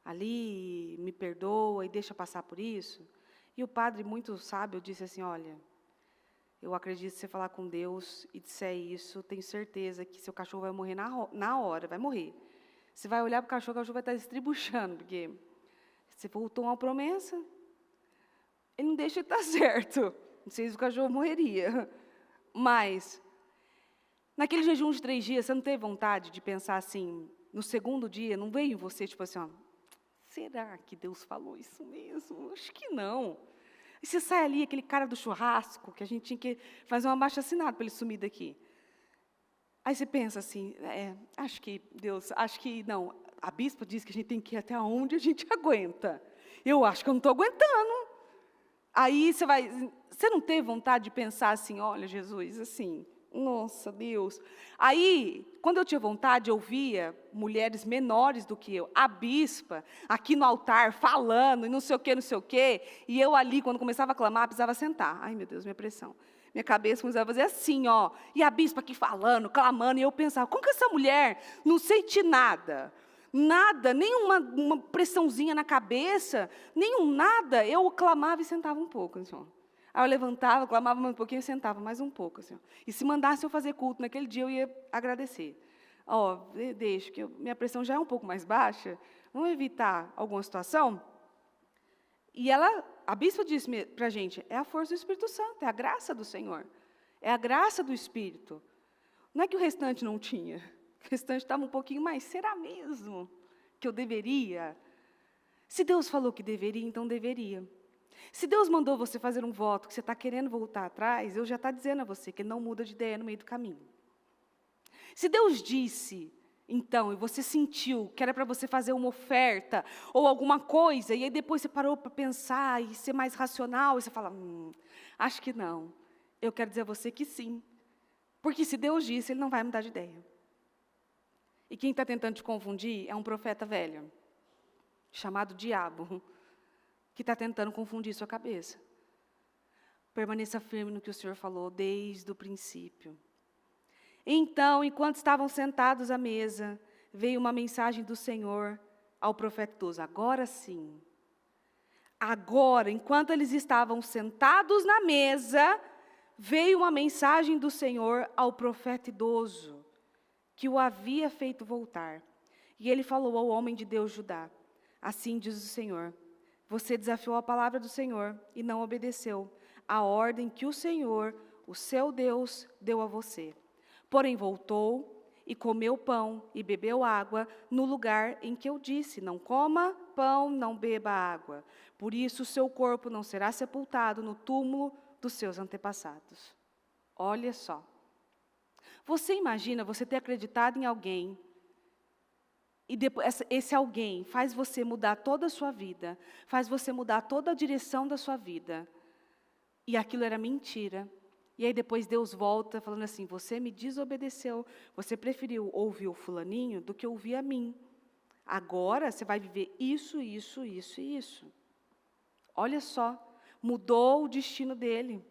A: ali, me perdoa e deixa passar por isso? E o padre, muito sábio, disse assim, olha, eu acredito que se você falar com Deus e disser isso, tenho certeza que seu cachorro vai morrer na hora, vai morrer. Você vai olhar para o cachorro vai estar estribuchando, porque você voltou uma promessa, ele não deixa de estar certo. Não sei se o cachorro morreria. Mas, naquele jejum de 3 dias, você não teve vontade de pensar assim, no segundo dia, não veio em você, tipo assim, ó, será que Deus falou isso mesmo? Acho que não. E você sai ali, aquele cara do churrasco, que a gente tinha que fazer um abaixo-assinado para ele sumir daqui. Aí você pensa assim, acho que Deus, acho que não. A bispa diz que a gente tem que ir até onde a gente aguenta. Eu acho que eu não estou aguentando. Aí você não teve vontade de pensar assim, olha, Jesus, assim, nossa, Deus. Aí, quando eu tinha vontade, eu via mulheres menores do que eu, a bispa, aqui no altar, falando, e não sei o quê, e eu ali, quando começava a clamar, precisava sentar. Ai, meu Deus, minha pressão. Minha cabeça começava a fazer assim, ó, e a bispa aqui falando, clamando, e eu pensava, como que essa mulher não sente nada? Nada, nem uma pressãozinha na cabeça, nenhum nada. Eu clamava e sentava um pouco, assim, ó. Aí eu levantava, clamava mais um pouquinho e sentava mais um pouco, assim, ó. E se mandasse eu fazer culto naquele dia, eu ia agradecer. Ó, deixa, que minha pressão já é um pouco mais baixa, vamos evitar alguma situação? E a bispa disse para a gente, é a força do Espírito Santo, é a graça do Senhor, é a graça do Espírito. Não é que o restante não tinha, o restante estava um pouquinho mais, será mesmo que eu deveria? Se Deus falou que deveria, então deveria. Se Deus mandou você fazer um voto, que você está querendo voltar atrás, eu já está dizendo a você que Ele não muda de ideia no meio do caminho. Se Deus disse, então, e você sentiu que era para você fazer uma oferta, ou alguma coisa, e aí depois você parou para pensar e ser mais racional, e você fala, acho que não. Eu quero dizer a você que sim. Porque se Deus disse, Ele não vai mudar de ideia. E quem está tentando te confundir é um profeta velho, chamado diabo, que está tentando confundir sua cabeça. Permaneça firme no que o Senhor falou desde o princípio. Então, enquanto estavam sentados à mesa, veio uma mensagem do Senhor ao profeta idoso. Agora sim. Agora, enquanto eles estavam sentados na mesa, veio uma mensagem do Senhor ao profeta idoso, que o havia feito voltar. E ele falou ao homem de Deus Judá, assim diz o Senhor, você desafiou a palavra do Senhor e não obedeceu a ordem que o Senhor, o seu Deus, deu a você. Porém voltou e comeu pão e bebeu água no lugar em que eu disse, não coma pão, não beba água. Por isso o seu corpo não será sepultado no túmulo dos seus antepassados. Olha só. Você imagina você ter acreditado em alguém, e depois, esse alguém faz você mudar toda a sua vida, faz você mudar toda a direção da sua vida, e aquilo era mentira. E aí depois Deus volta falando assim, você me desobedeceu, você preferiu ouvir o fulaninho do que ouvir a mim. Agora você vai viver isso, isso, isso e isso. Olha só, mudou o destino dele.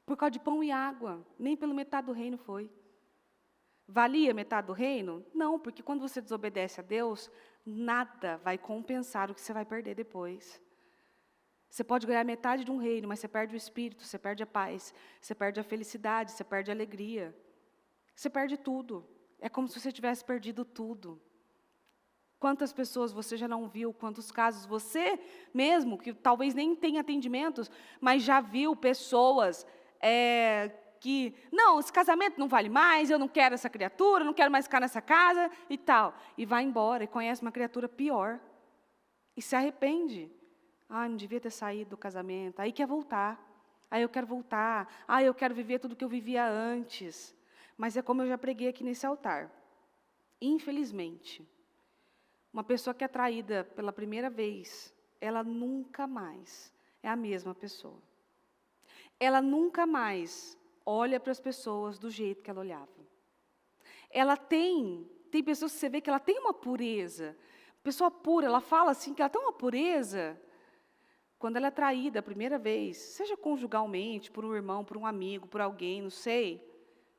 A: Por causa de pão e água, nem pelo metade do reino foi. Valia metade do reino? Não, porque quando você desobedece a Deus, nada vai compensar o que você vai perder depois. Você pode ganhar metade de um reino, mas você perde o espírito, você perde a paz, você perde a felicidade, você perde a alegria. Você perde tudo. É como se você tivesse perdido tudo. Quantas pessoas você já não viu, quantos casos você mesmo, que talvez nem tenha atendimentos, mas já viu pessoas que, não, esse casamento não vale mais, eu não quero essa criatura, não quero mais ficar nessa casa e tal. E vai embora e conhece uma criatura pior. E se arrepende. Não devia ter saído do casamento. Aí quer voltar. Aí eu quero voltar. Eu quero viver tudo que eu vivia antes. Mas é como eu já preguei aqui nesse altar. Infelizmente, uma pessoa que é traída pela primeira vez, ela nunca mais é a mesma pessoa. ela nunca mais olha para as pessoas do jeito que ela olhava. Ela tem pessoas que você vê que ela tem uma pureza. Pessoa pura, ela fala assim, que ela tem uma pureza. Quando ela é traída a primeira vez, seja conjugalmente, por um irmão, por um amigo, por alguém, não sei,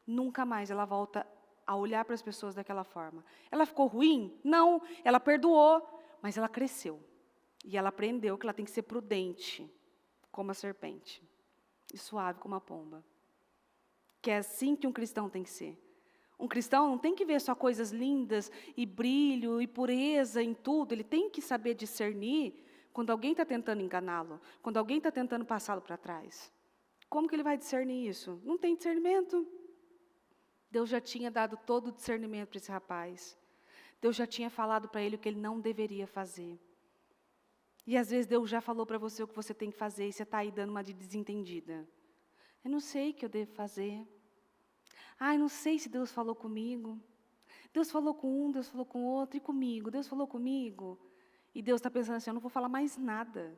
A: nunca mais ela volta a olhar para as pessoas daquela forma. Ela ficou ruim? Não, ela perdoou, mas ela cresceu. E ela aprendeu que ela tem que ser prudente, como a serpente, e suave como a pomba. Que é assim que um cristão tem que ser. Um cristão não tem que ver só coisas lindas, e brilho, e pureza em tudo. Ele tem que saber discernir quando alguém está tentando enganá-lo, quando alguém está tentando passá-lo para trás. Como que ele vai discernir isso? Não tem discernimento. Deus já tinha dado todo o discernimento para esse rapaz. Deus já tinha falado para ele o que ele não deveria fazer. E às vezes Deus já falou para você o que você tem que fazer, e você está aí dando uma de desentendida. Eu não sei o que eu devo fazer. Eu não sei se Deus falou comigo. Deus falou com um, Deus falou com outro, e comigo. Deus falou comigo. E Deus está pensando assim, eu não vou falar mais nada.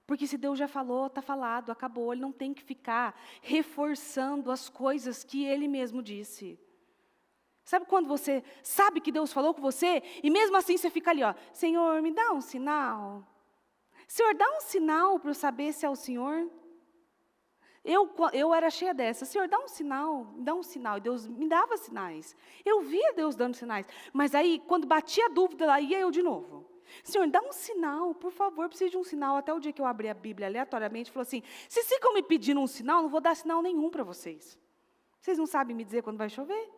A: Porque se Deus já falou, está falado, acabou. Ele não tem que ficar reforçando as coisas que Ele mesmo disse. Sabe quando você sabe que Deus falou com você, e mesmo assim você fica ali, ó, Senhor, me dá um sinal. Senhor, dá um sinal para eu saber se é o Senhor. Eu era cheia dessa, Senhor, dá um sinal, me dá um sinal. E Deus me dava sinais. Eu via Deus dando sinais. Mas aí, quando batia a dúvida, lá ia eu de novo. Senhor, dá um sinal, por favor, preciso de um sinal. Até o dia que eu abri a Bíblia aleatoriamente, falou assim, vocês ficam me pedindo um sinal, não vou dar sinal nenhum para vocês. Vocês não sabem me dizer quando vai chover?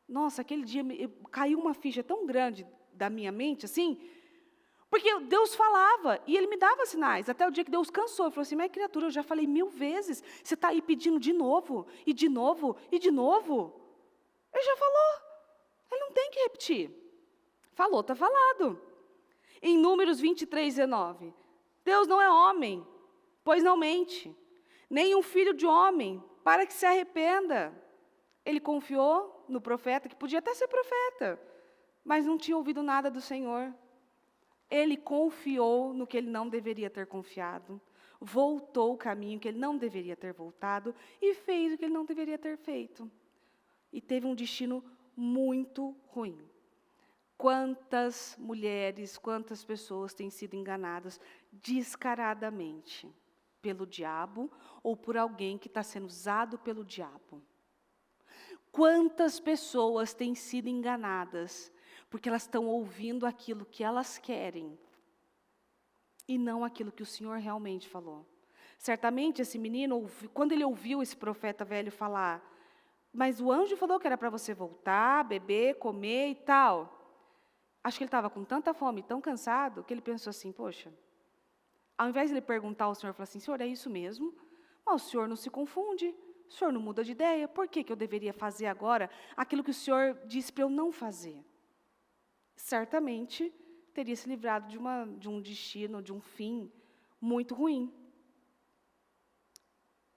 A: Nossa, aquele dia caiu uma ficha tão grande da minha mente, assim, porque Deus falava, e Ele me dava sinais, até o dia que Deus cansou, Ele falou assim, mas criatura, eu já falei 1000 vezes, você está aí pedindo de novo, e de novo, e de novo. Ele já falou, Ele não tem que repetir. Falou, está falado. Em Números 23:19, Deus não é homem, pois não mente, nem um filho de homem, para que se arrependa. Ele confiou no profeta, que podia até ser profeta, mas não tinha ouvido nada do Senhor. Ele confiou no que ele não deveria ter confiado, voltou o caminho que ele não deveria ter voltado e fez o que ele não deveria ter feito. E teve um destino muito ruim. Quantas mulheres, quantas pessoas têm sido enganadas descaradamente pelo diabo ou por alguém que está sendo usado pelo diabo? Quantas pessoas têm sido enganadas porque elas estão ouvindo aquilo que elas querem e não aquilo que o Senhor realmente falou? Certamente esse menino, quando ele ouviu esse profeta velho falar, mas o anjo falou que era para você voltar, beber, comer e tal. Acho que ele estava com tanta fome, tão cansado, que ele pensou assim, poxa, ao invés de ele perguntar ao Senhor, ele falou assim, Senhor, é isso mesmo? Mas o Senhor não se confunde, o Senhor não muda de ideia, por que eu deveria fazer agora aquilo que o Senhor disse para eu não fazer? Certamente teria se livrado de um destino, de um fim muito ruim.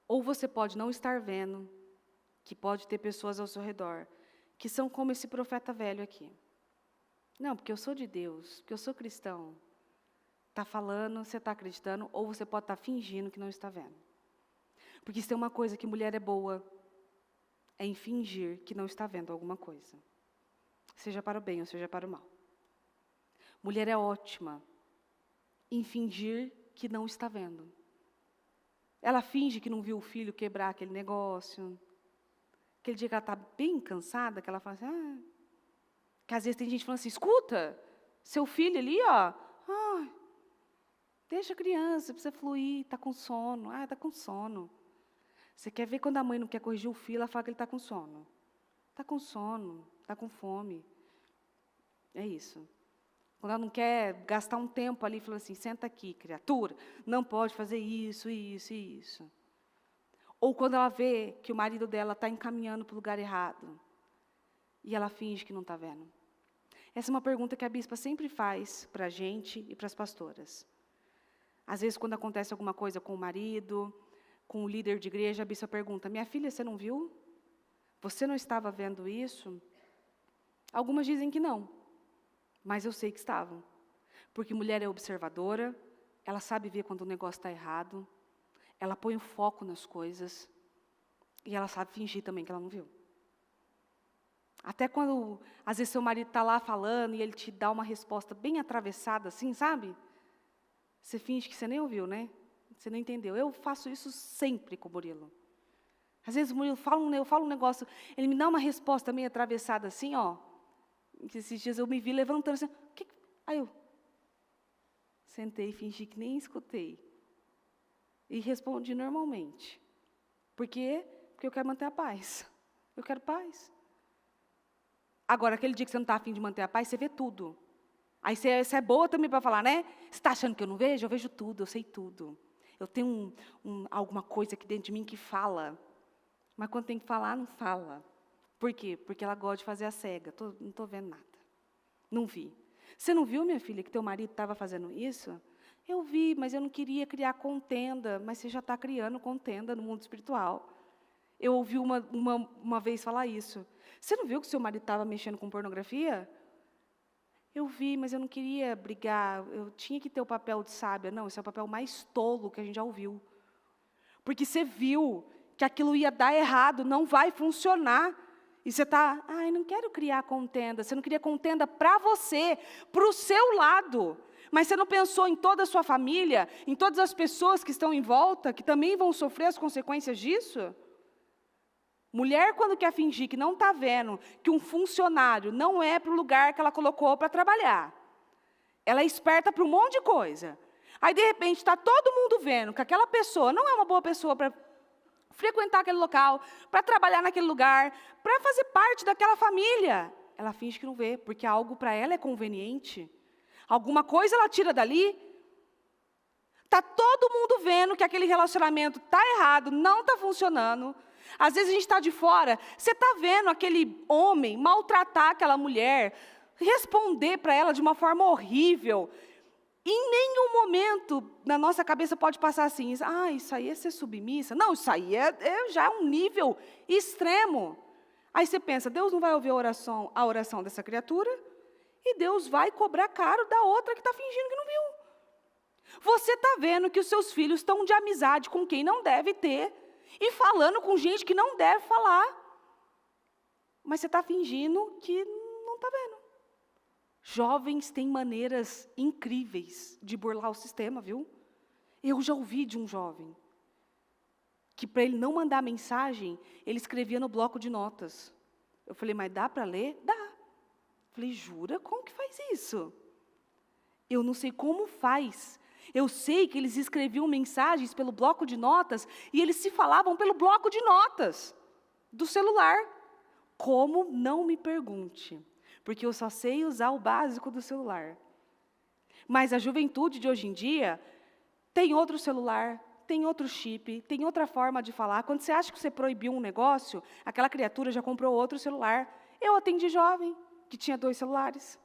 A: Ou você pode não estar vendo, que pode ter pessoas ao seu redor, que são como esse profeta velho aqui. Não, porque eu sou de Deus, porque eu sou cristão. Está falando, você está acreditando, ou você pode estar fingindo que não está vendo. Porque se tem uma coisa que mulher é boa, é em fingir que não está vendo alguma coisa. Seja para o bem ou seja para o mal. Mulher é ótima em fingir que não está vendo. Ela finge que não viu o filho quebrar aquele negócio. Aquele dia que ela está bem cansada, que ela fala assim, que às vezes tem gente falando assim, escuta, seu filho ali, ó, deixa a criança, precisa fluir, está com sono. Está com sono. Você quer ver quando a mãe não quer corrigir o filho, ela fala que ele está com sono. Está com sono, está com fome. É isso. Quando ela não quer gastar um tempo ali, fala assim, senta aqui, criatura, não pode fazer isso, isso e isso. Ou quando ela vê que o marido dela está encaminhando para o lugar errado, e ela finge que não está vendo. Essa é uma pergunta que a bispa sempre faz para a gente e para as pastoras. Às vezes, quando acontece alguma coisa com o marido, com o líder de igreja, a bispa pergunta, minha filha, você não viu? Você não estava vendo isso? Algumas dizem que não, mas eu sei que estavam. Porque mulher é observadora, ela sabe ver quando o negócio está errado, Ela põe o foco nas coisas e ela sabe fingir também que ela não viu. Até quando, às vezes, seu marido está lá falando e ele te dá uma resposta bem atravessada, assim, sabe? Você finge que você nem ouviu, né? Você não entendeu. Eu faço isso sempre com o Murilo. Às vezes o Murilo eu falo um negócio, ele me dá uma resposta meio atravessada assim, ó. Esses dias eu me vi levantando assim, Aí eu sentei e fingi que nem escutei. E respondi normalmente. Por quê? Porque eu quero manter a paz. Eu quero paz. Agora, aquele dia que você não está afim de manter a paz, você vê tudo. Aí você é boa também para falar, né? Você está achando que eu não vejo? Eu vejo tudo, eu sei tudo. Eu tenho alguma coisa aqui dentro de mim que fala. Mas quando tem que falar, não fala. Por quê? Porque ela gosta de fazer a cega. Não estou vendo nada. Não vi. Você não viu, minha filha, que teu marido estava fazendo isso? Eu vi, mas eu não queria criar contenda. Mas você já está criando contenda no mundo espiritual. Eu ouvi uma vez falar isso. Você não viu que seu marido estava mexendo com pornografia? Eu vi, mas eu não queria brigar. Eu tinha que ter o papel de sábia. Não, esse é o papel mais tolo que a gente já ouviu. Porque você viu que aquilo ia dar errado, não vai funcionar. E você está, eu não quero criar contenda. Você não queria contenda para você, para o seu lado. Mas você não pensou em toda a sua família, em todas as pessoas que estão em volta, que também vão sofrer as consequências disso? Mulher, quando quer fingir que não está vendo que um funcionário não é para o lugar que ela colocou para trabalhar, ela é esperta para um monte de coisa. Aí, de repente, está todo mundo vendo que aquela pessoa não é uma boa pessoa para frequentar aquele local, para trabalhar naquele lugar, para fazer parte daquela família. Ela finge que não vê, porque algo para ela é conveniente. Alguma coisa ela tira dali. Está todo mundo vendo que aquele relacionamento está errado, não está funcionando. Às vezes a gente está de fora, você está vendo aquele homem maltratar aquela mulher, responder para ela de uma forma horrível. Em nenhum momento na nossa cabeça pode passar assim, isso aí é ser submissa. Não, isso aí já é um nível extremo. Aí você pensa, Deus não vai ouvir a oração dessa criatura, e Deus vai cobrar caro da outra que está fingindo que não viu. Você está vendo que os seus filhos estão de amizade com quem não deve ter, e falando com gente que não deve falar. Mas você está fingindo que não está vendo. Jovens têm maneiras incríveis de burlar o sistema, viu? Eu já ouvi de um jovem que, para ele não mandar mensagem, ele escrevia no bloco de notas. Eu falei, mas dá para ler? Dá. Eu falei, jura? Como que faz isso? Eu não sei como faz. Eu sei que eles escreviam mensagens pelo bloco de notas e eles se falavam pelo bloco de notas do celular. Como? Não me pergunte, porque eu só sei usar o básico do celular. Mas a juventude de hoje em dia tem outro celular, tem outro chip, tem outra forma de falar. Quando você acha que você proibiu um negócio, aquela criatura já comprou outro celular. Eu atendi jovem que tinha 2 celulares.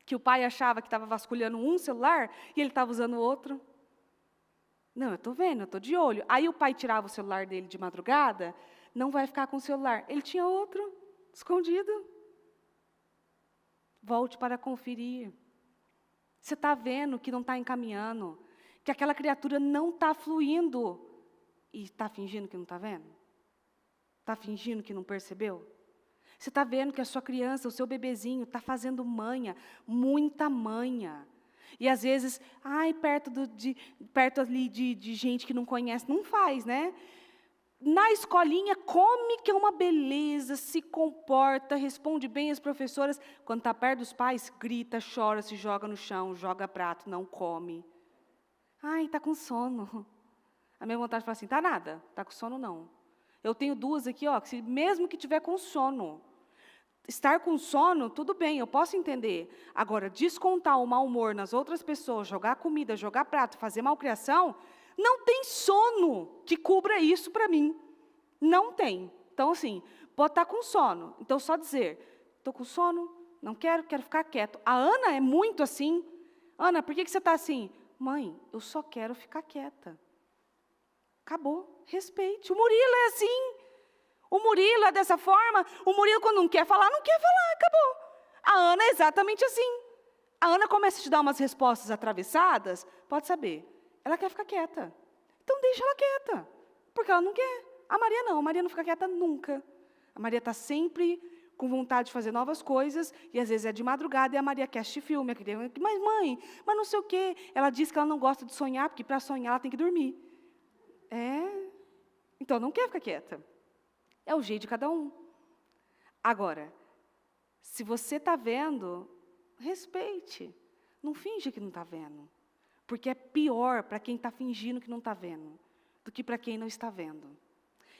A: Que o pai achava que estava vasculhando um celular e ele estava usando o outro. Não, eu estou vendo, eu estou de olho. Aí o pai tirava o celular dele de madrugada, não vai ficar com o celular. Ele tinha outro, escondido. Volte para conferir. Você está vendo que não está encaminhando, que aquela criatura não está fluindo. E está fingindo que não está vendo? Está fingindo que não percebeu? Você está vendo que a sua criança, o seu bebezinho, está fazendo manha, muita manha. E às vezes, perto ali de gente que não conhece, não faz, né? Na escolinha, come que é uma beleza, se comporta, responde bem às professoras. Quando está perto dos pais, grita, chora, se joga no chão, joga prato, não come. Está com sono. A minha vontade de falar assim, tá nada, tá com sono não. Eu tenho 2 aqui, que mesmo que tiver com sono, estar com sono, tudo bem, eu posso entender. Agora, descontar o mau humor nas outras pessoas, jogar comida, jogar prato, fazer malcriação, não tem sono que cubra isso para mim. Não tem. Então, assim, pode estar com sono. Então, só dizer, estou com sono, não quero ficar quieto. A Ana é muito assim. Ana, por que você está assim? Mãe, eu só quero ficar quieta. Acabou, respeite. O Murilo é assim. O Murilo é dessa forma. O Murilo, quando não quer falar, acabou. A Ana é exatamente assim. A Ana começa a te dar umas respostas atravessadas, pode saber, ela quer ficar quieta. Então deixa ela quieta, porque ela não quer. A Maria não fica quieta nunca. A Maria está sempre com vontade de fazer novas coisas, e às vezes é de madrugada, e a Maria quer assistir filme, mas mãe, mas não sei o quê. Ela diz que ela não gosta de sonhar, porque para sonhar ela tem que dormir. Então não quer ficar quieta. É o jeito de cada um. Agora, se você está vendo, respeite. Não finge que não está vendo. Porque é pior para quem está fingindo que não está vendo, do que para quem não está vendo.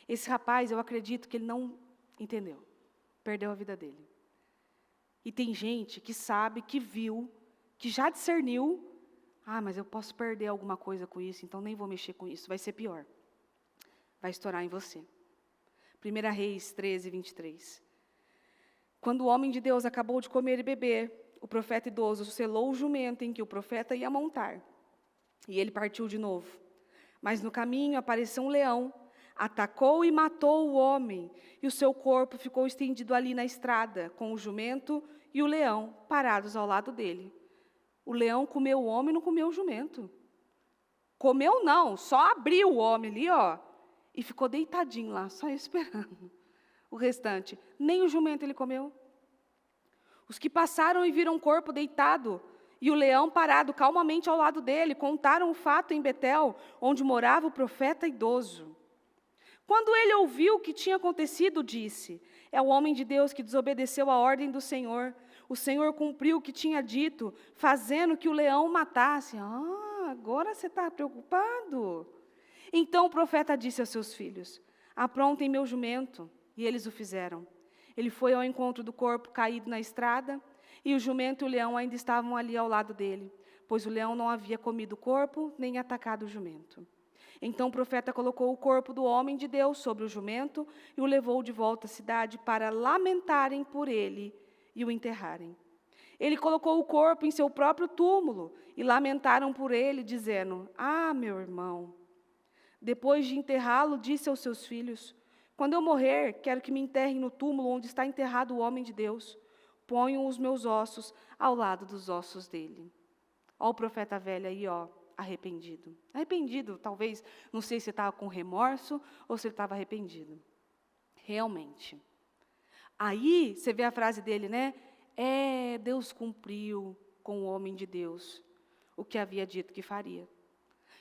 A: Esse rapaz, eu acredito que ele não entendeu. Perdeu a vida dele. E tem gente que sabe, que viu, que já discerniu. Mas eu posso perder alguma coisa com isso, então nem vou mexer com isso. Vai ser pior. Vai estourar em você. 1 Reis 13, 23. Quando o homem de Deus acabou de comer e beber, o profeta idoso selou o jumento em que o profeta ia montar. E ele partiu de novo. Mas no caminho apareceu um leão, atacou e matou o homem, e o seu corpo ficou estendido ali na estrada, com o jumento e o leão parados ao lado dele. O leão comeu o homem, não comeu o jumento. Comeu não, só abriu o homem ali, e ficou deitadinho lá, só esperando. O restante, nem o jumento ele comeu. Os que passaram e viram o corpo deitado e o leão parado calmamente ao lado dele, contaram o fato em Betel, onde morava o profeta idoso. Quando ele ouviu o que tinha acontecido, disse: é o homem de Deus que desobedeceu a ordem do Senhor. O Senhor cumpriu o que tinha dito, fazendo que o leão o matasse. Agora você está preocupado? Então o profeta disse aos seus filhos: aprontem meu jumento. E eles o fizeram. Ele foi ao encontro do corpo caído na estrada, e o jumento e o leão ainda estavam ali ao lado dele, pois o leão não havia comido o corpo, nem atacado o jumento. Então o profeta colocou o corpo do homem de Deus sobre o jumento e o levou de volta à cidade para lamentarem por ele e o enterrarem. Ele colocou o corpo em seu próprio túmulo e lamentaram por ele, dizendo: meu irmão. Depois de enterrá-lo, disse aos seus filhos: quando eu morrer, quero que me enterrem no túmulo onde está enterrado o homem de Deus. Ponham os meus ossos ao lado dos ossos dele. O profeta velho aí, arrependido. Arrependido, talvez, não sei se estava com remorso ou se ele estava arrependido. Realmente. Aí, você vê a frase dele, né? Deus cumpriu com o homem de Deus o que havia dito que faria.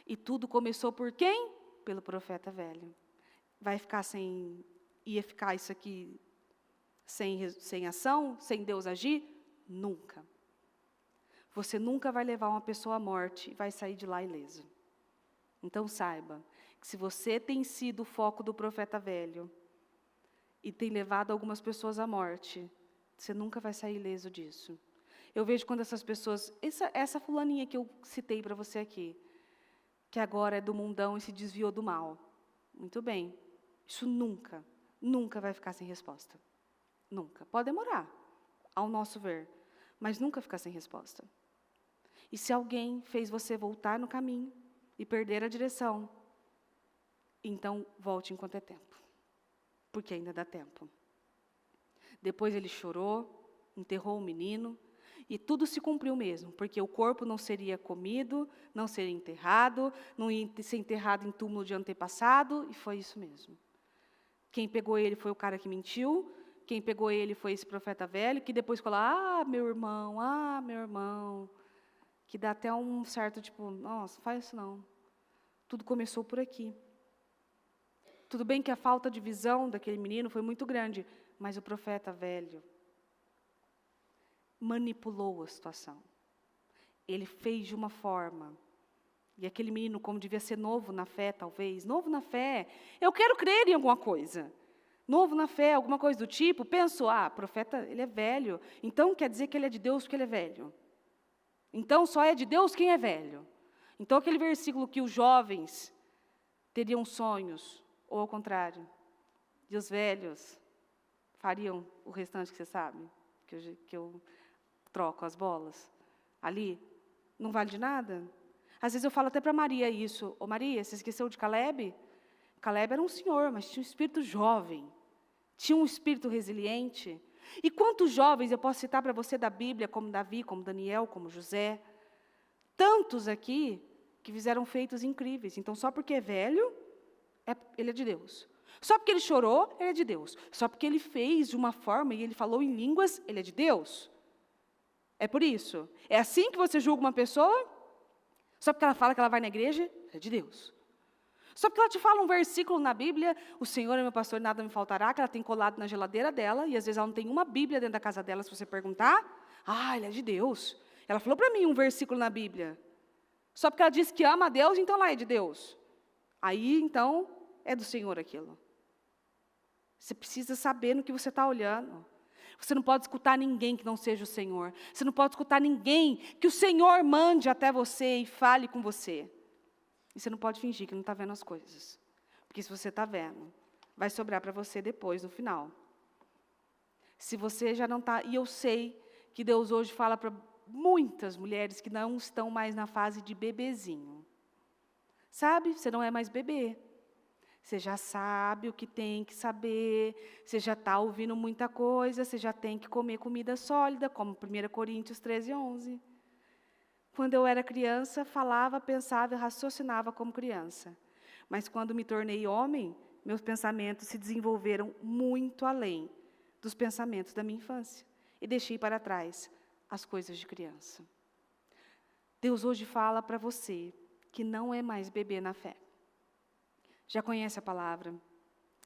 A: E tudo começou por quem? Pelo profeta velho. Ia ficar isso aqui sem ação, sem Deus agir? Nunca. Você nunca vai levar uma pessoa à morte e vai sair de lá ileso. Então saiba que se você tem sido o foco do profeta velho e tem levado algumas pessoas à morte, você nunca vai sair ileso disso. Eu vejo quando essas pessoas, essa fulaninha que eu citei para você aqui, que agora é do mundão e se desviou do mal. Muito bem. Isso nunca vai ficar sem resposta. Nunca. Pode demorar, ao nosso ver, mas nunca ficar sem resposta. E se alguém fez você voltar no caminho e perder a direção, então volte enquanto é tempo, porque ainda dá tempo. Depois ele chorou, enterrou o menino, e tudo se cumpriu mesmo, porque o corpo não seria comido, não seria enterrado, não ia ser enterrado em túmulo de antepassado, e foi isso mesmo. Quem pegou ele foi o cara que mentiu, quem pegou ele foi esse profeta velho, que depois falou: meu irmão, que dá até um certo, nossa, faz isso não. Tudo começou por aqui. Tudo bem que a falta de visão daquele menino foi muito grande, mas o profeta velho manipulou a situação. Ele fez de uma forma. E aquele menino, como devia ser novo na fé, talvez, novo na fé, eu quero crer em alguma coisa. Novo na fé, alguma coisa do tipo, penso, profeta, ele é velho, então quer dizer que ele é de Deus porque ele é velho. Então só é de Deus quem é velho. Então aquele versículo que os jovens teriam sonhos, ou ao contrário, e os velhos fariam o restante que você sabe, que eu troco as bolas, ali, não vale de nada? Às vezes eu falo até para Maria isso: Maria, você esqueceu de Caleb? Caleb era um senhor, mas tinha um espírito jovem, tinha um espírito resiliente. E quantos jovens eu posso citar para você da Bíblia, como Davi, como Daniel, como José, tantos aqui, que fizeram feitos incríveis. Então, só porque é velho, ele é de Deus. Só porque ele chorou, ele é de Deus. Só porque ele fez de uma forma e ele falou em línguas, ele é de Deus. É por isso. É assim que você julga uma pessoa? Só porque ela fala que ela vai na igreja, ela é de Deus. Só porque ela te fala um versículo na Bíblia, o Senhor é meu pastor, nada me faltará, que ela tem colado na geladeira dela, e às vezes ela não tem uma Bíblia dentro da casa dela, se você perguntar, ele é de Deus. Ela falou para mim um versículo na Bíblia. Só porque ela disse que ama a Deus, então ela é de Deus. Aí, então, é do Senhor aquilo. Você precisa saber no que você está olhando. Você não pode escutar ninguém que não seja o Senhor. Você não pode escutar ninguém que o Senhor mande até você e fale com você. E você não pode fingir que não está vendo as coisas. Porque se você está vendo, vai sobrar para você depois, no final. Se você já não está... E eu sei que Deus hoje fala para muitas mulheres que não estão mais na fase de bebezinho. Sabe? Você não é mais bebê. Você já sabe o que tem que saber, você já está ouvindo muita coisa, você já tem que comer comida sólida, como 1 Coríntios 13:11. Quando eu era criança, falava, pensava e raciocinava como criança. Mas quando me tornei homem, meus pensamentos se desenvolveram muito além dos pensamentos da minha infância. E deixei para trás as coisas de criança. Deus hoje fala para você que não é mais bebê na fé. Já conhece a palavra,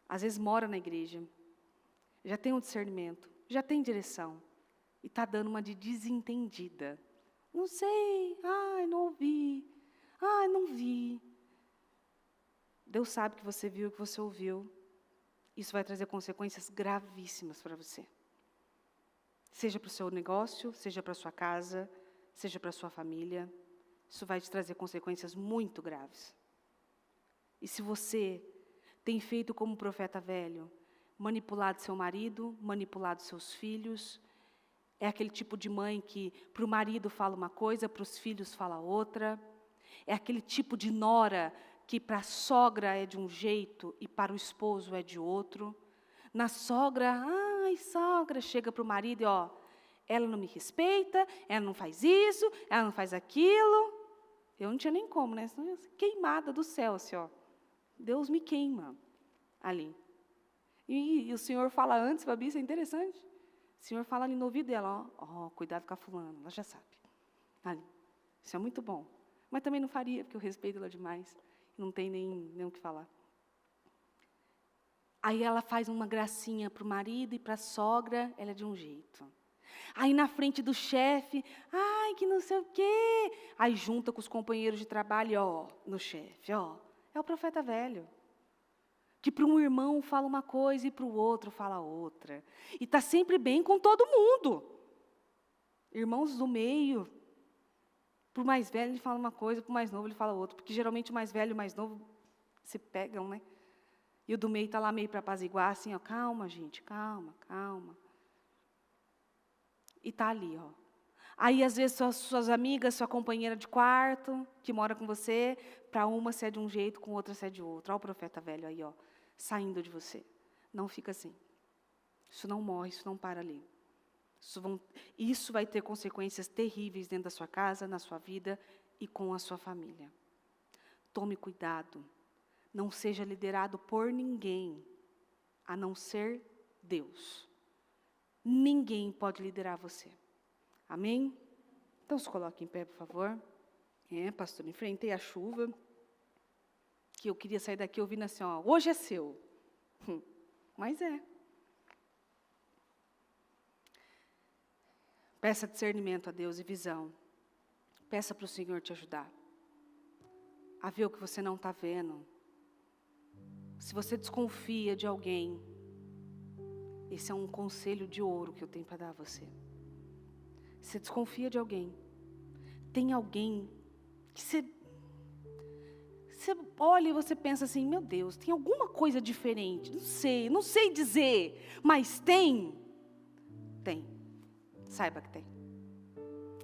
A: às vezes mora na igreja, já tem um discernimento, já tem direção, e está dando uma de desentendida. Não sei, não ouvi, não vi. Deus sabe que você viu, que você ouviu. Isso vai trazer consequências gravíssimas para você. Seja para o seu negócio, seja para a sua casa, seja para a sua família. Isso vai te trazer consequências muito graves. E se você tem feito como profeta velho, manipulado seu marido, manipulado seus filhos, é aquele tipo de mãe que para o marido fala uma coisa, para os filhos fala outra, é aquele tipo de nora que para a sogra é de um jeito e para o esposo é de outro. Na sogra, sogra, chega para o marido e ela não me respeita, ela não faz isso, ela não faz aquilo. Eu não tinha nem como, né? Senão eu ia ser queimada do céu, assim, Deus me queima ali. E o Senhor fala antes, Babi, isso é interessante. O Senhor fala ali no ouvido dela, cuidado com a fulana, ela já sabe. Ali. Isso é muito bom. Mas também não faria, porque eu respeito ela demais. Não tem nem o que falar. Aí ela faz uma gracinha para o marido e para a sogra, ela é de um jeito. Aí na frente do chefe, que não sei o quê. Aí junta com os companheiros de trabalho, no chefe, É o profeta velho, que para um irmão fala uma coisa e para o outro fala outra. E está sempre bem com todo mundo. Irmãos do meio, para o mais velho ele fala uma coisa, para o mais novo ele fala outra. Porque geralmente o mais velho e o mais novo se pegam, né? E o do meio está lá meio para apaziguar, assim, calma, gente, calma. E está ali, Aí, às vezes, suas amigas, sua companheira de quarto, que mora com você, para uma você é de um jeito, com outra você é de outro. Olha o profeta velho aí, saindo de você. Não fica assim. Isso não morre, isso não para ali. Isso vai ter consequências terríveis dentro da sua casa, na sua vida e com a sua família. Tome cuidado. Não seja liderado por ninguém, a não ser Deus. Ninguém pode liderar você. Amém? Então, se coloque em pé, por favor. Pastor, enfrentei a chuva, que eu queria sair daqui ouvindo assim, hoje é seu. Mas é. Peça discernimento a Deus e visão. Peça para o Senhor te ajudar a ver o que você não está vendo. Se você desconfia de alguém, esse é um conselho de ouro que eu tenho para dar a você. Você desconfia de alguém. Tem alguém que você olha e você pensa assim, meu Deus, tem alguma coisa diferente. Não sei dizer, mas tem. Tem. Saiba que tem.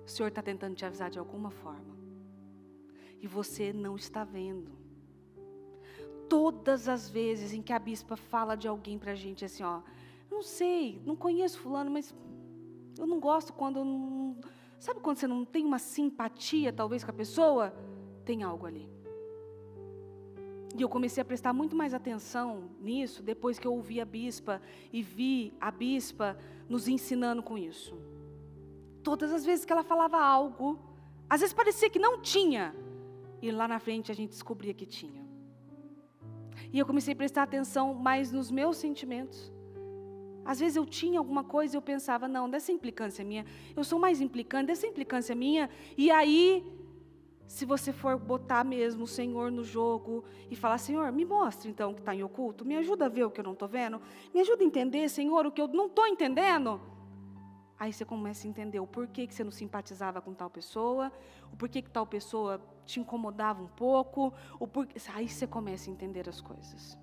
A: O Senhor está tentando te avisar de alguma forma. E você não está vendo. Todas as vezes em que a bispa fala de alguém para a gente assim, não sei, não conheço fulano, mas eu não gosto quando... Sabe quando você não tem uma simpatia, talvez, com a pessoa? tem algo ali. E eu comecei a prestar muito mais atenção nisso depois que eu ouvi a bispa e vi a bispa nos ensinando com isso. Todas as vezes que ela falava algo, às vezes parecia que não tinha, e lá na frente a gente descobria que tinha. E eu comecei a prestar atenção mais nos meus sentimentos. Às vezes eu tinha alguma coisa e eu pensava, não, dessa implicância minha, eu sou mais implicante, dessa implicância minha, e aí, se você for botar mesmo o Senhor no jogo e falar, Senhor, me mostre então o que está em oculto, me ajuda a ver o que eu não estou vendo, me ajuda a entender, Senhor, o que eu não estou entendendo. Aí você começa a entender o porquê que você não simpatizava com tal pessoa, o porquê que tal pessoa te incomodava um pouco, aí você começa a entender as coisas.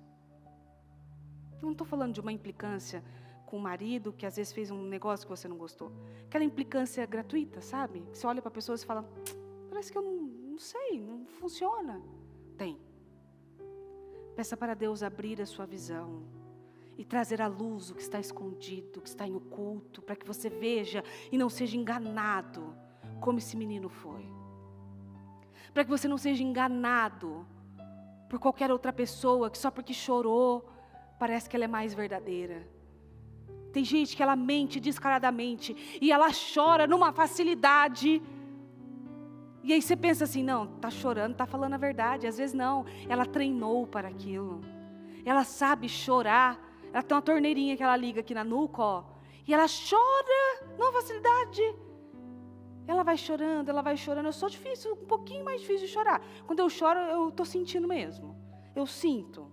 A: Eu não estou falando de uma implicância com o marido, que às vezes fez um negócio que você não gostou. Aquela implicância gratuita, sabe? Que você olha para a pessoa e fala, parece que eu não sei, não funciona. Tem. Peça para Deus abrir a sua visão e trazer à luz o que está escondido, o que está em oculto, para que você veja e não seja enganado, como esse menino foi. Para que você não seja enganado por qualquer outra pessoa, que só porque chorou, parece que ela é mais verdadeira. Tem gente que ela mente descaradamente, e ela chora numa facilidade, e aí você pensa assim, não, está chorando, está falando a verdade. Às vezes não, ela treinou para aquilo, ela sabe chorar. Ela tem uma torneirinha que ela liga aqui na nuca, ó, e ela chora numa facilidade. Ela vai chorando, eu sou difícil, um pouquinho mais difícil de chorar. Quando eu choro, eu estou sentindo mesmo, eu sinto.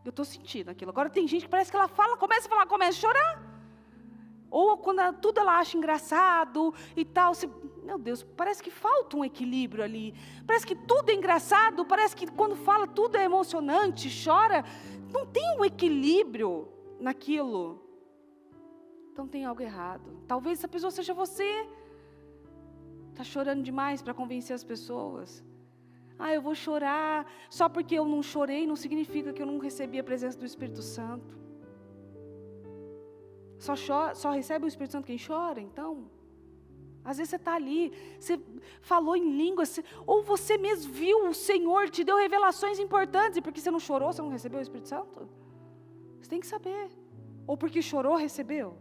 A: Eu estou sentindo aquilo. Agora tem gente que parece que ela fala, começa a chorar. Ou quando tudo ela acha engraçado e tal. Meu Deus, parece que falta um equilíbrio ali. Parece que tudo é engraçado, parece que quando fala tudo é emocionante, chora. Não tem um equilíbrio naquilo. Então tem algo errado. Talvez essa pessoa seja você. Está chorando demais para convencer as pessoas. Eu vou chorar. Só porque eu não chorei não significa que eu não recebi a presença do Espírito Santo. Só recebe o Espírito Santo quem chora, então? Às vezes você está ali, você falou em línguas, ou você mesmo viu o Senhor, te deu revelações importantes, e porque você não chorou, você não recebeu o Espírito Santo? Você tem que saber. Ou porque chorou, recebeu?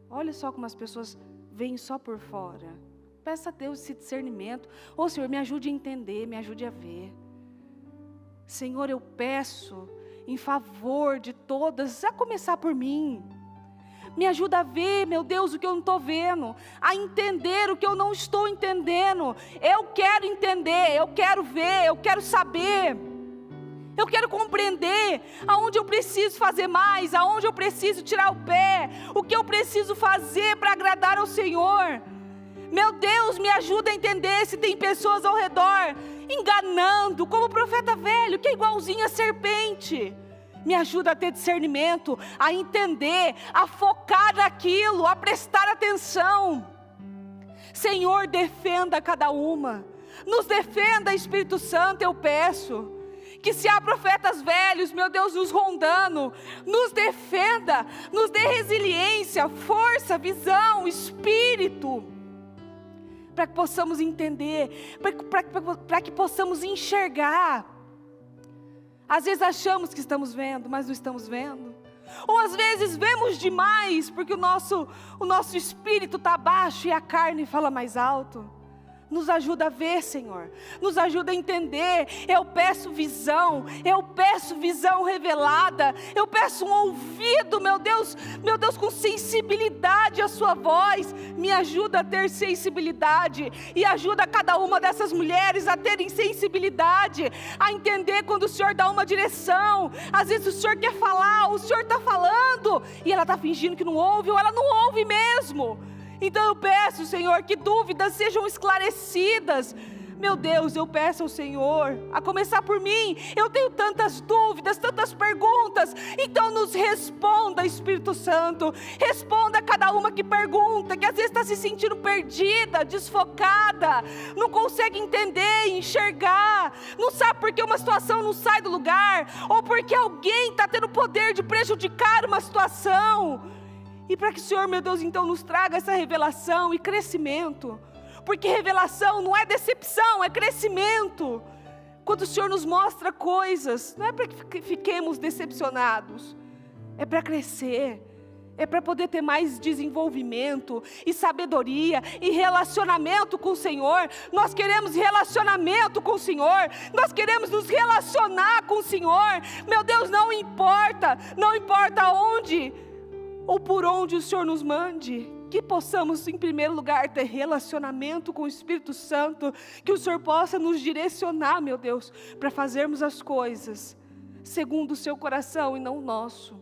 A: Olha só como as pessoas veem só por fora. Peça a Deus esse discernimento. Senhor, me ajude a entender, me ajude a ver. Senhor, eu peço em favor de todas, a começar por mim. Me ajuda a ver, meu Deus, o que eu não estou vendo, a entender o que eu não estou entendendo. Eu quero entender, eu quero ver, eu quero saber. Eu quero compreender aonde eu preciso fazer mais, aonde eu preciso tirar o pé, o que eu preciso fazer para agradar ao Senhor. Meu Deus, me ajuda a entender se tem pessoas ao redor enganando, como o profeta velho, que é igualzinho a serpente. Me ajuda a ter discernimento, a entender, a focar naquilo, a prestar atenção. Senhor, defenda cada uma. Nos defenda, Espírito Santo, eu peço. Que se há profetas velhos, meu Deus, nos rondando, nos defenda, nos dê resiliência, força, visão, espírito, para que possamos entender, para que possamos enxergar. Às vezes achamos que estamos vendo, mas não estamos vendo. Ou às vezes vemos demais, porque o nosso espírito está baixo e a carne fala mais alto. Nos ajuda a ver, Senhor. Nos ajuda a entender. Eu peço visão revelada. Eu peço um ouvido, meu Deus, com sensibilidade à sua voz. Me ajuda a ter sensibilidade. E ajuda cada uma dessas mulheres a terem sensibilidade, a entender quando o Senhor dá uma direção. Às vezes o Senhor quer falar, o Senhor está falando, e ela está fingindo que não ouve, ou ela não ouve mesmo. Então eu peço, Senhor, que dúvidas sejam esclarecidas. Meu Deus, eu peço ao Senhor, a começar por mim, eu tenho tantas dúvidas, tantas perguntas. Então nos responda, Espírito Santo. Responda a cada uma que pergunta, que às vezes está se sentindo perdida, desfocada, não consegue entender, enxergar, não sabe por que uma situação não sai do lugar, ou porque alguém está tendo o poder de prejudicar uma situação. E para que o Senhor, meu Deus, então nos traga essa revelação e crescimento. Porque revelação não é decepção, é crescimento. Quando o Senhor nos mostra coisas, não é para que fiquemos decepcionados, é para crescer, é para poder ter mais desenvolvimento e sabedoria e relacionamento com o Senhor. Nós queremos relacionamento com o Senhor, nós queremos nos relacionar com o Senhor. Meu Deus, não importa onde ou por onde o Senhor nos mande, que possamos em primeiro lugar ter relacionamento com o Espírito Santo, que o Senhor possa nos direcionar, meu Deus, para fazermos as coisas segundo o seu coração e não o nosso.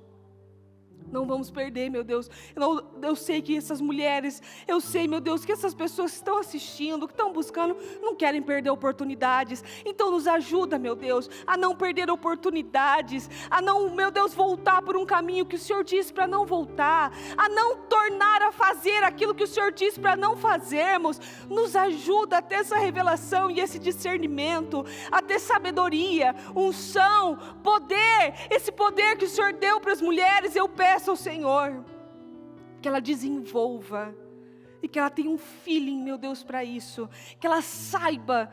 A: Não vamos perder, meu Deus. Eu sei que essas mulheres, eu sei, meu Deus, que essas pessoas que estão assistindo, que estão buscando, não querem perder oportunidades. Então nos ajuda, meu Deus, a não perder oportunidades, a não, meu Deus, voltar por um caminho que o Senhor disse para não voltar, a não tornar a fazer aquilo que o Senhor disse para não fazermos. Nos ajuda a ter essa revelação e esse discernimento, a ter sabedoria, unção, poder, esse poder que o Senhor deu para as mulheres. Eu peço ao Senhor que ela desenvolva e que ela tenha um feeling, meu Deus, para isso, que ela saiba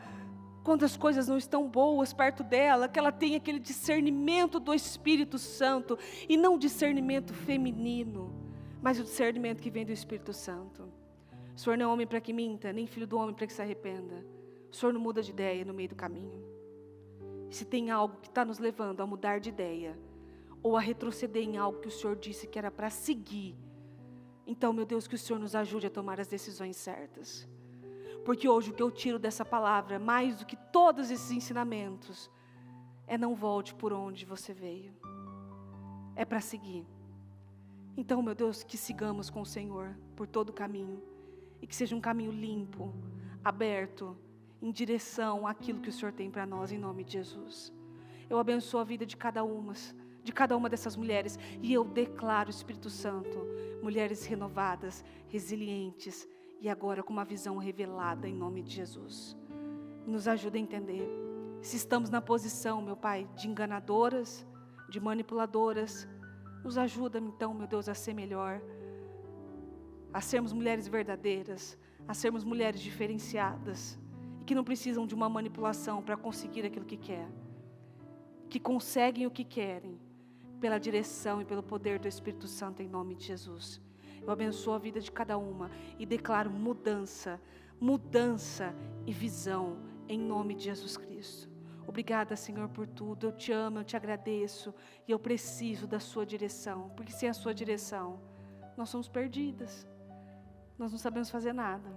A: quando as coisas não estão boas perto dela, que ela tenha aquele discernimento do Espírito Santo, e não discernimento feminino, mas o discernimento que vem do Espírito Santo. O Senhor não é homem para que minta, nem filho do homem para que se arrependa. O Senhor não muda de ideia no meio do caminho. Se tem algo que está nos levando a mudar de ideia, ou a retroceder em algo que o Senhor disse que era para seguir, então, meu Deus, que o Senhor nos ajude a tomar as decisões certas. Porque hoje o que eu tiro dessa palavra, mais do que todos esses ensinamentos, é: não volte por onde você veio, é para seguir. Então, meu Deus, que sigamos com o Senhor por todo o caminho, e que seja um caminho limpo, aberto, em direção àquilo que o Senhor tem para nós, em nome de Jesus. Eu abençoo a vida de cada uma dessas mulheres, e eu declaro, Espírito Santo, mulheres renovadas, resilientes, e agora com uma visão revelada, em nome de Jesus. Nos ajuda a entender se estamos na posição, meu Pai, de enganadoras, de manipuladoras. Nos ajuda então, meu Deus, a ser melhor, a sermos mulheres verdadeiras, a sermos mulheres diferenciadas, e que não precisam de uma manipulação para conseguir aquilo que quer, que conseguem o que querem pela direção e pelo poder do Espírito Santo, em nome de Jesus. Eu abençoo a vida de cada uma e declaro mudança e visão, em nome de Jesus Cristo. Obrigada, Senhor, por tudo. Eu te amo, eu te agradeço, e eu preciso da sua direção, porque sem a sua direção nós somos perdidas, nós não sabemos fazer nada.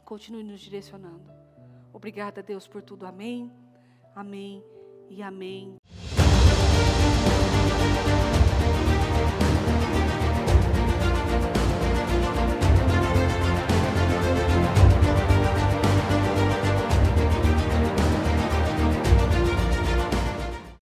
A: Continue nos direcionando. Obrigada, Deus, por tudo. Amém, amém e amém.